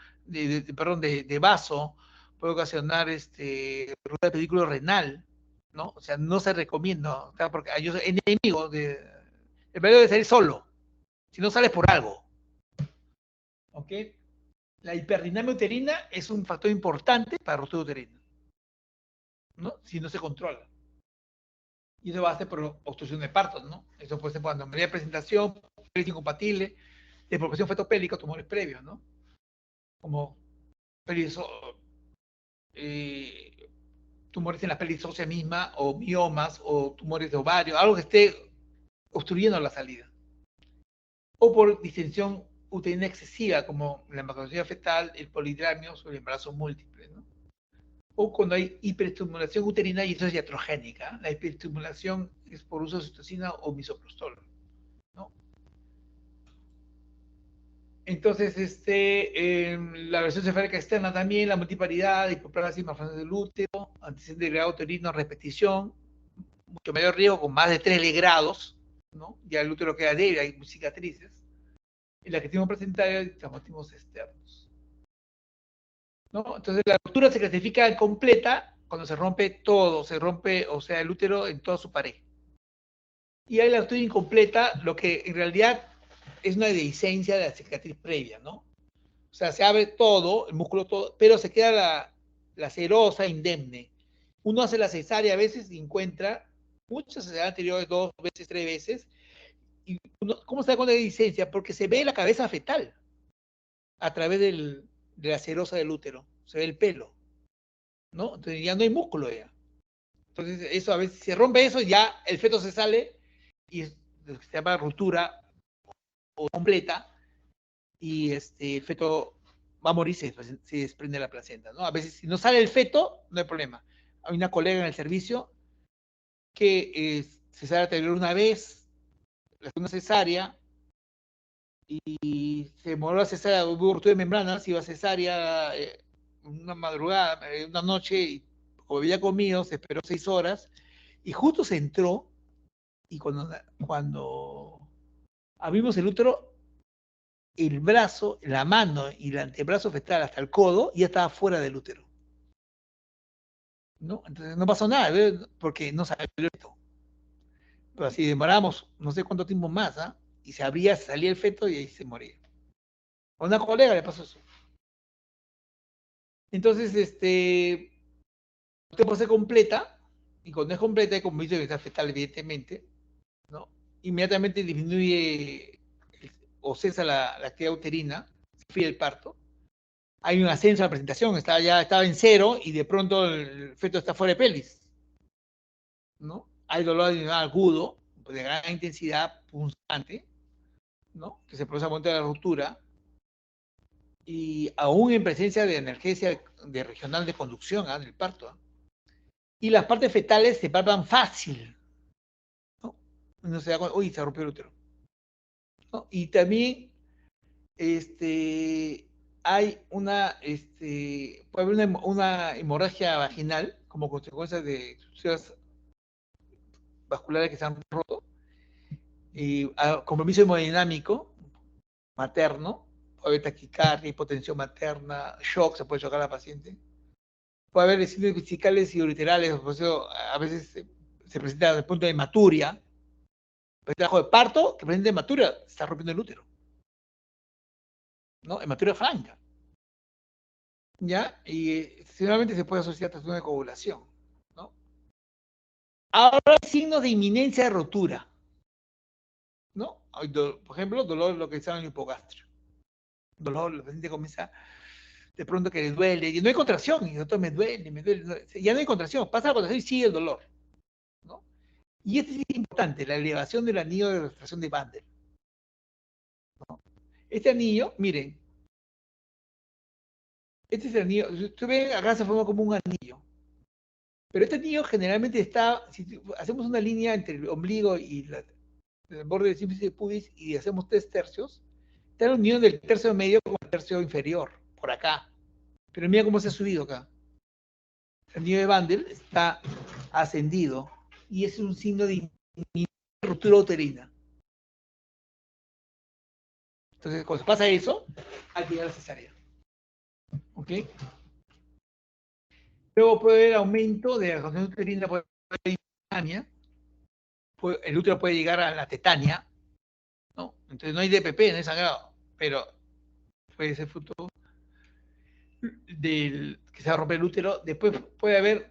perdón, de vaso, puede ocasionar ruptura de pedículo renal, ¿no? O sea, no se recomienda, o sea, porque yo soy enemigo el peligro de salir solo, si no sales por algo, ¿ok? La hiperdinamia uterina es un factor importante para ruptura uterina, ¿no? Si no se controla. Y eso va a ser por obstrucción de parto, ¿no? Eso puede ser por anomalía de presentación, pérdida incompatible, desproporción fetopélica, tumores previos, ¿no? Como tumores en la pelvis ósea misma, o miomas, o tumores de ovario, algo que esté obstruyendo la salida. O por distensión uterina excesiva, como la macroscopia fetal, el polidramio o el embarazo múltiple, ¿no? O cuando hay hiperestimulación uterina, y eso es iatrogénica. La hiperestimulación es por uso de oxitocina o misoprostol, ¿no? Entonces, la versión cefálica externa también, la multiparidad, hipoplasia, malformación del útero, antecedente de grado uterino, repetición, mucho mayor riesgo con más de 3 grados, ¿no? Ya el útero queda débil, hay cicatrices. Y la que tenemos presentaria y traumatismos externos, ¿no? Entonces, la ruptura se clasifica completa cuando se rompe todo, se rompe, o sea, el útero en toda su pared. Y hay la ruptura incompleta, lo que en realidad es una dehiscencia de la cicatriz previa, ¿no? O sea, se abre todo, el músculo todo, pero se queda la serosa indemne. Uno hace la cesárea a veces y encuentra muchas cesáreas anteriores, 2 veces, 3 veces. Y ¿cómo se da cuenta de dehiscencia? Porque se ve la cabeza fetal a través de la serosa del útero. Se ve el pelo, ¿no? Entonces ya no hay músculo ya. Entonces eso a veces se rompe eso, ya el feto se sale y se llama ruptura completa y el feto va a morir si se desprende la placenta, ¿no? A veces si no sale el feto, no hay problema. Hay una colega en el servicio que cesárea anterior una vez, una cesárea, y se demoró la cesárea, hubo ruptura de membranas, iba a cesárea una madrugada, una noche, y como había comido, se esperó 6 horas, y justo se entró, y cuando abrimos el útero, el brazo, la mano y el antebrazo fetal hasta el codo ya estaba fuera del útero. ¿No? Entonces no pasó nada, porque no salió el feto. Pero así demoramos no sé cuánto tiempo más, ¿ah? Y se abría, salía el feto y ahí se moría. A una colega le pasó eso. Entonces, usted puede ser completa, y cuando es completa, hay como dice que está fetal, evidentemente, ¿no? Inmediatamente disminuye o cesa la actividad uterina, se fría el parto. Hay un ascenso a la presentación, estaba en 0 y de pronto el feto está fuera de pelvis, ¿no? Hay dolor agudo, de gran intensidad, punzante, ¿no? Que se produce a momento de la ruptura, y aún en presencia de analgesia de regional de conducción del parto. Y las partes fetales se palpan fácil, ¿no? Uno se da cuenta, uy, se rompió el útero, ¿no? Y también hay puede haber una hemorragia vaginal como consecuencia de suciedades vasculares que se han roto, y compromiso hemodinámico materno, puede haber taquicardia, hipotensión materna, shock, se puede chocar a la paciente, puede haber lesiones vesicales y ureterales, por eso a veces se presenta desde el punto de hematuria, el trabajo de parto que presenta hematuria, se está rompiendo el útero, ¿no? Hematuria franca, ¿ya? Y generalmente se puede asociar a trastorno de coagulación, ¿no? Ahora hay signos de inminencia de rotura, ¿no? Por ejemplo, dolor localizado en el hipogastrio. Dolor, la paciente comienza de pronto que le duele, y no hay contracción, y doctor, me duele, ya no hay contracción, pasa la contracción y sigue el dolor, ¿no? Y este sí es importante, la elevación del anillo de refracción de Bandel, ¿no? Este anillo, miren, este es el anillo, usted ve, acá se forma como un anillo, pero este anillo generalmente está, si hacemos una línea entre el ombligo y el borde del sífilis de pubis y hacemos 3 tercios, está la unión del tercio medio con el tercio inferior, por acá. Pero mira cómo se ha subido acá. El anillo de Bandel está ascendido y es un signo de ruptura uterina. Entonces, cuando pasa eso, hay que llegar a la cesárea. ¿Ok? Luego puede haber aumento de la contracción uterina, puede haber tetania, el útero puede llegar a la tetania, ¿no? Entonces no hay DPP, no hay sangrado, pero puede ser fruto del que se va a romper el útero. Después puede haber,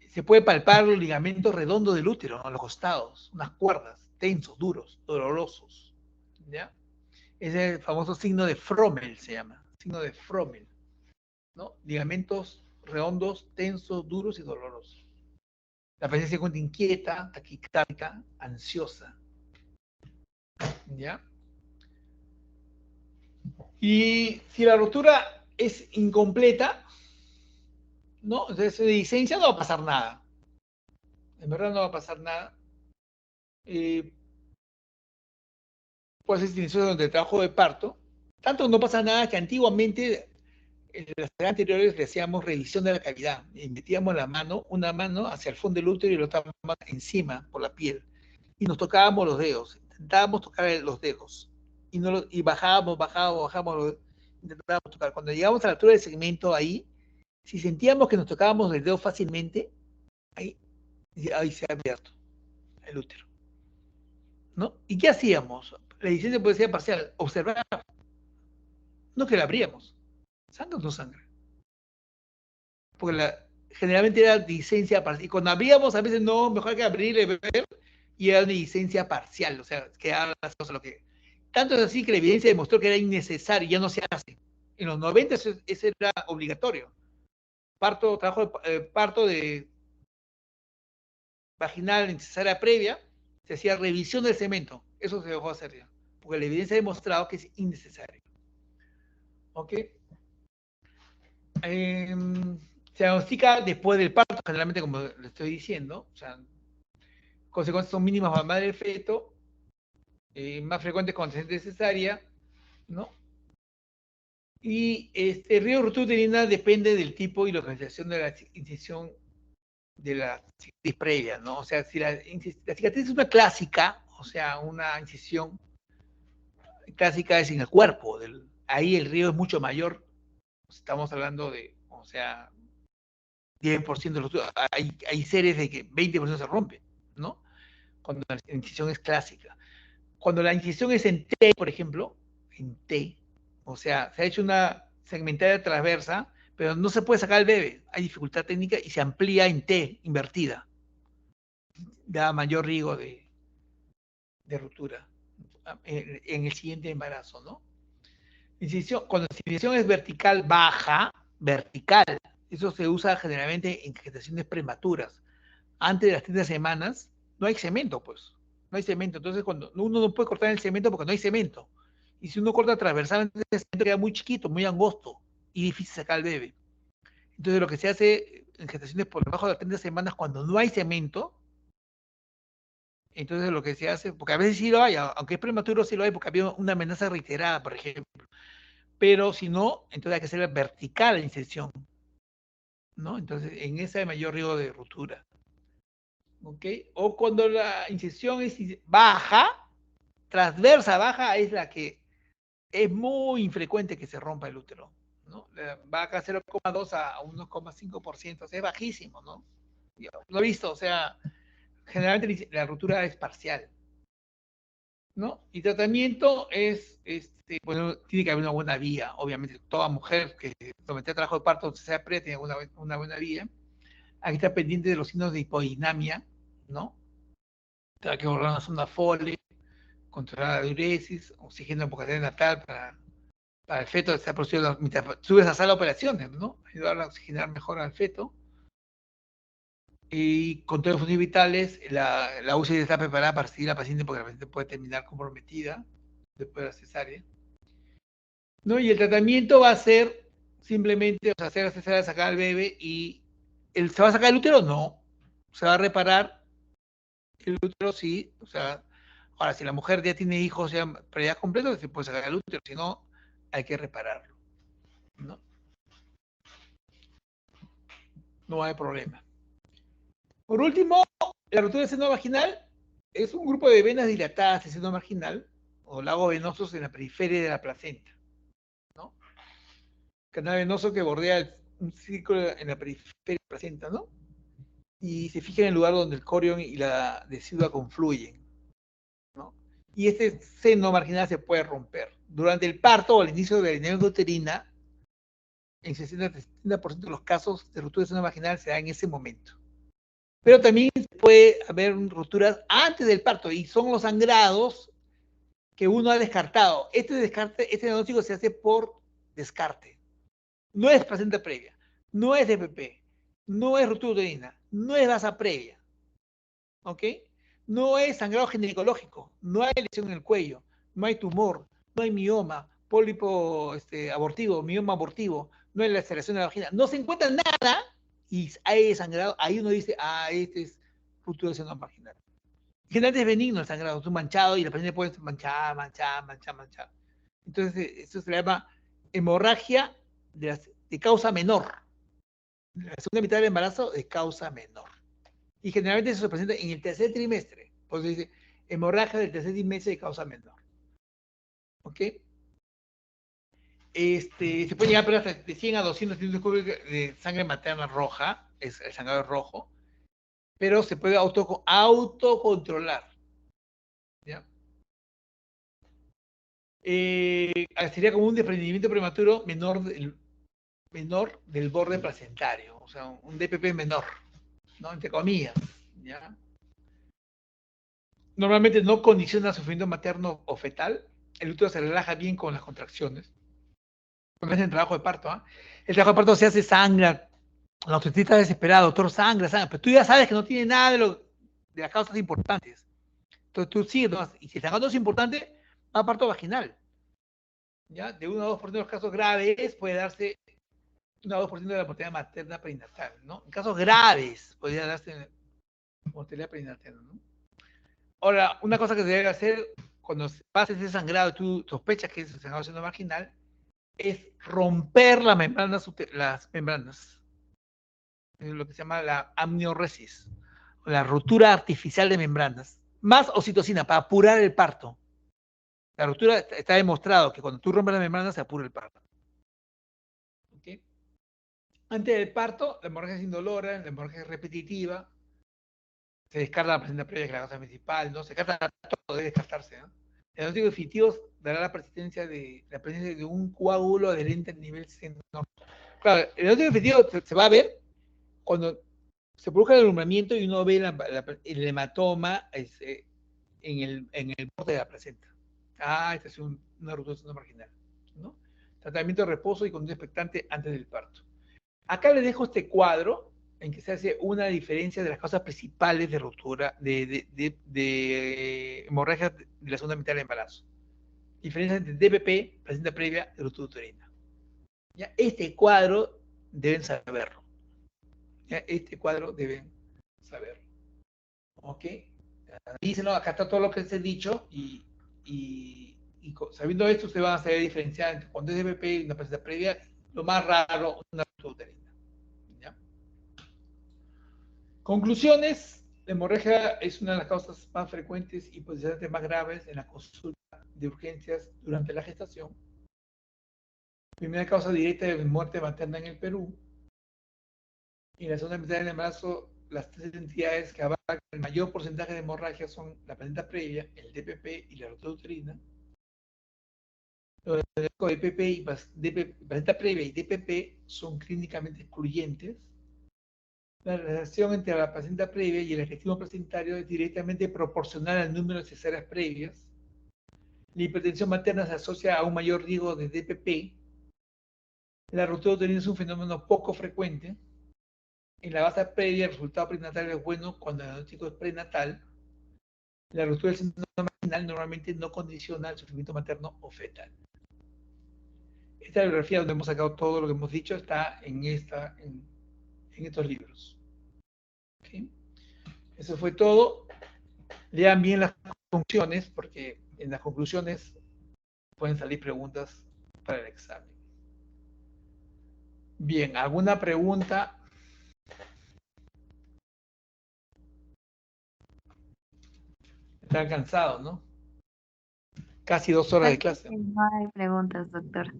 se puede palpar los ligamentos redondos del útero, ¿no? A los costados, unas cuerdas, tensos, duros, dolorosos, ¿ya? Ese es el famoso signo de Frommel, se llama, signo de Frommel, ¿no? Ligamentos redondos, tensos, duros y dolorosos. La paciente se encuentra inquieta, taquicárdica, ansiosa, ¿ya? Y si la ruptura es incompleta, ¿no? Entonces de licencia no va a pasar nada. En verdad no va a pasar nada. Puede ser silencioso durante el trabajo de parto. Tanto no pasa nada que antiguamente en las anteriores le hacíamos revisión de la cavidad y metíamos una mano hacia el fondo del útero y la otra mano encima por la piel. Y nos tocábamos los dedos, intentábamos tocar los dedos. Y bajábamos, intentábamos tocar. Cuando llegamos a la altura del segmento ahí, si sentíamos que nos tocábamos el dedo fácilmente, ahí se ha abierto el útero, ¿no? ¿Y qué hacíamos? la licencia puede ser parcial, observar, no que la abríamos, ¿sangra o no sangra? Porque generalmente era licencia parcial, y cuando abríamos a veces no, mejor que abrir y ver, y era una licencia parcial, o sea, que haga las cosas lo que... Tanto es así que la evidencia demostró que era innecesario, ya no se hace. En los 90 eso era obligatorio. Parto de vaginal en cesárea previa, se hacía revisión del cemento. Eso se dejó hacer ya, porque la evidencia ha demostrado que es innecesario. ¿Ok? Se diagnostica después del parto, generalmente, como le estoy diciendo. O sea, consecuencias son mínimas para la madre del feto, más frecuentes con antecedentes de cesárea, ¿no? Y el riesgo de ruptura uterina depende del tipo y localización de la incisión de la cicatriz previa, ¿no? O sea, si la cicatriz es una clásica, o sea, una incisión clásica es en el cuerpo, ahí el riesgo es mucho mayor. Estamos hablando de, o sea, 10% de los... Hay series de que 20% se rompen, ¿no? Cuando la incisión es clásica. Cuando la incisión es en T, por ejemplo, en T, o sea, se ha hecho una segmentada transversa, pero no se puede sacar el bebé, hay dificultad técnica y se amplía en T, invertida. Da mayor riesgo de ruptura en el siguiente embarazo, ¿no? Cuando la incisión es vertical baja, vertical, eso se usa generalmente en gestaciones prematuras. Antes de las 30 semanas, no hay cemento, pues. No hay cemento. Entonces, cuando uno no puede cortar el cemento porque no hay cemento. Y si uno corta transversalmente, el cemento queda muy chiquito, muy angosto y difícil sacar al bebé. Entonces, lo que se hace en gestaciones por debajo de las 30 semanas, cuando no hay cemento, entonces lo que se hace, porque a veces sí lo hay, aunque es prematuro sí lo hay, porque había una amenaza reiterada, por ejemplo. Pero si no, entonces hay que hacer vertical la inserción, ¿no? Entonces, en esa hay mayor riesgo de ruptura. ¿Ok? O cuando la incisión es baja, transversa baja, es la que es muy infrecuente que se rompa el útero, ¿no? Va acá 0,2 a 1,5%, o sea, es bajísimo, ¿no? Yo lo he visto, o sea, generalmente la ruptura es parcial, ¿no? Y tratamiento es, bueno, tiene que haber una buena vía, obviamente, toda mujer que somete a trabajo de parto, sea pre, tiene una buena vía. Hay que estar pendiente de los signos de hipodinamia, ¿no? Hay que borrar una sonda Foley, controlar la diuresis, oxígeno natal para el feto, está produciendo mientras subes a sala de operaciones, ¿no? Ayudar a oxigenar mejor al feto. Y con todos los funciones vitales, la UCI está preparada para seguir a la paciente porque la paciente puede terminar comprometida después de la cesárea, ¿no? Y el tratamiento va a ser simplemente, o sea, hacer la cesárea, sacar al bebé y ¿se va a sacar el útero? No. Se va a reparar el útero, sí. O sea, ahora, si la mujer ya tiene hijos ya previa completo, se puede sacar el útero, si no, hay que repararlo, ¿no? No hay problema. Por último, la ruptura del seno vaginal es un grupo de venas dilatadas del seno vaginal o lagos venosos en la periferia de la placenta, ¿no? Canal venoso que bordea un círculo en la periferia de la placenta, ¿no? Y se fija en el lugar donde el corión y la decidua confluyen, ¿no? Y este seno marginal se puede romper. Durante el parto o al inicio de la dinámica uterina, en 60-70% de los casos de ruptura de seno vaginal se da en ese momento. Pero también puede haber rupturas antes del parto y son los sangrados que uno ha descartado. Este diagnóstico se hace por descarte. No es placenta previa, no es DPP, no es ruptura uterina, no es gasa previa. ¿Ok? No es sangrado ginecológico, no hay lesión en el cuello, no hay tumor, no hay mioma, pólipo abortivo, mioma abortivo, no hay laceración de la vagina, no se encuentra nada y hay sangrado, ahí uno dice, este es ruptura del seno vaginal. Generalmente es benigno el sangrado, es un manchado y la paciente puede manchar. Entonces, eso se le llama hemorragia de causa menor. La segunda mitad del embarazo de causa menor. Y generalmente eso se presenta en el tercer trimestre. Por eso dice hemorragia del tercer trimestre de causa menor. ¿Ok? Se puede llegar hasta de 100 a 200 centímetros de sangre materna roja, el sangrado rojo, pero se puede autocontrolar. ¿Ya? sería como un desprendimiento prematuro menor del borde placentario, o sea, un DPP menor, ¿no? Entre comillas, ¿ya? Normalmente no condiciona sufrimiento materno o fetal, el útero se relaja bien con las contracciones. Cuando hacen trabajo de parto, ¿ah? El trabajo de parto se hace sangra, la obstetricia está desesperada, doctor, sangra, pero tú ya sabes que no tiene nada de las causas importantes. Entonces tú sigues, ¿no? Y si el sangrado es importante, va a parto vaginal. ¿Ya? De 1 a 2% de los casos graves puede darse 1 a 2% de la mortalidad materna perinatal, ¿no? En casos graves podría darse mortalidad perinatal, ¿no? Ahora, una cosa que se debe hacer cuando pasa ese sangrado y tú sospechas que es el sangrado seno marginal es romper las membranas, es lo que se llama la amnioresis, o la ruptura artificial de membranas, más oxitocina para apurar el parto. La ruptura está demostrado que cuando tú rompes las membranas se apura el parto. ¿Okay? Antes del parto, la hemorragia es indolora, la hemorragia es repetitiva, se descarta la placenta previa, que es la causa principal, ¿no? Se descarta todo, debe descartarse, ¿no? El diagnóstico definitivo dará la presencia de un coágulo adherente al nivel seno. Claro, el diagnóstico definitivo se va a ver cuando se produzca el alumbramiento y uno ve el hematoma en el borde de la placenta. Ah, esta es una ruptura seno marginal, ¿no? Tratamiento de reposo y conducta expectante antes del parto. Acá les dejo este cuadro en que se hace una diferencia de las causas principales de ruptura, de hemorragia de la segunda mitad del embarazo. Diferencia entre DPP, placenta previa y ruptura uterina. ¿Ya? Este cuadro deben saberlo. ¿Ya? Este cuadro deben saberlo. ¿Ok? Díselo, acá está todo lo que les he dicho y sabiendo esto, ustedes van a saber diferenciar entre cuando es DPP y una placenta previa, lo más raro, una ruptura uterina. ¿Ya? Conclusiones, la hemorragia es una de las causas más frecuentes y potencialmente más graves en la consulta de urgencias durante la gestación. Primera causa directa de muerte materna en el Perú. Y en la segunda mitad del embarazo, las tres entidades que abarcan el mayor porcentaje de hemorragia son la placenta previa, el DPP y la ruptura uterina. Los DPP y placenta previa y DPP son clínicamente excluyentes. La relación entre la placenta previa y el efectivo placentario es directamente proporcional al número de cesáreas previas. La hipertensión materna se asocia a un mayor riesgo de DPP. La ruptura uterina es un fenómeno poco frecuente. En la base previa, el resultado prenatal es bueno cuando el diagnóstico es prenatal. La ruptura del seno marginal normalmente no condiciona el sufrimiento materno o fetal. Esta bibliografía donde hemos sacado todo lo que hemos dicho está en estos libros. ¿Okay? Eso fue todo. Lean bien las conclusiones, porque en las conclusiones pueden salir preguntas para el examen. Bien, ¿alguna pregunta? Están cansados, ¿no? Casi 2 horas de clase. No hay preguntas, doctor.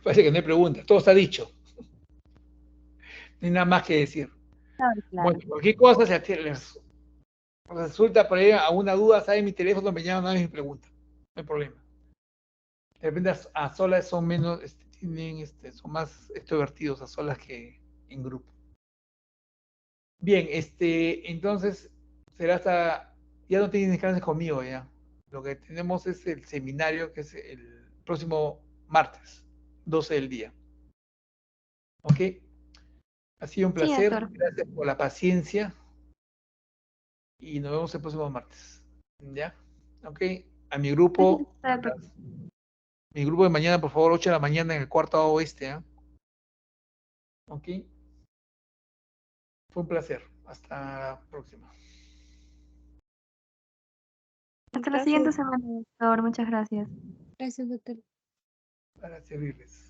Parece que no hay preguntas, todo está dicho. No hay nada más que decir. Claro. Bueno, cualquier cosa, si les resulta por ahí alguna duda, saben mi teléfono, me llaman a mi pregunta. No hay problema. De repente a solas son menos, son más extrovertidos a solas que en grupo. Bien, entonces será hasta, ya no tienen clases conmigo ya. Lo que tenemos es el seminario que es el próximo martes, 12 del día. ¿Ok? Ha sido un Sí, placer, doctor. gracias por la paciencia y nos vemos el próximo martes. ¿Ya? ¿Ok? A mi grupo, mi grupo de mañana, por favor, 8 de la mañana en el cuarto oeste. ¿Eh? ¿Ok? Fue un placer. Hasta la próxima. Hasta la siguiente semana, doctor. Muchas gracias. Gracias, doctor. Para servirles.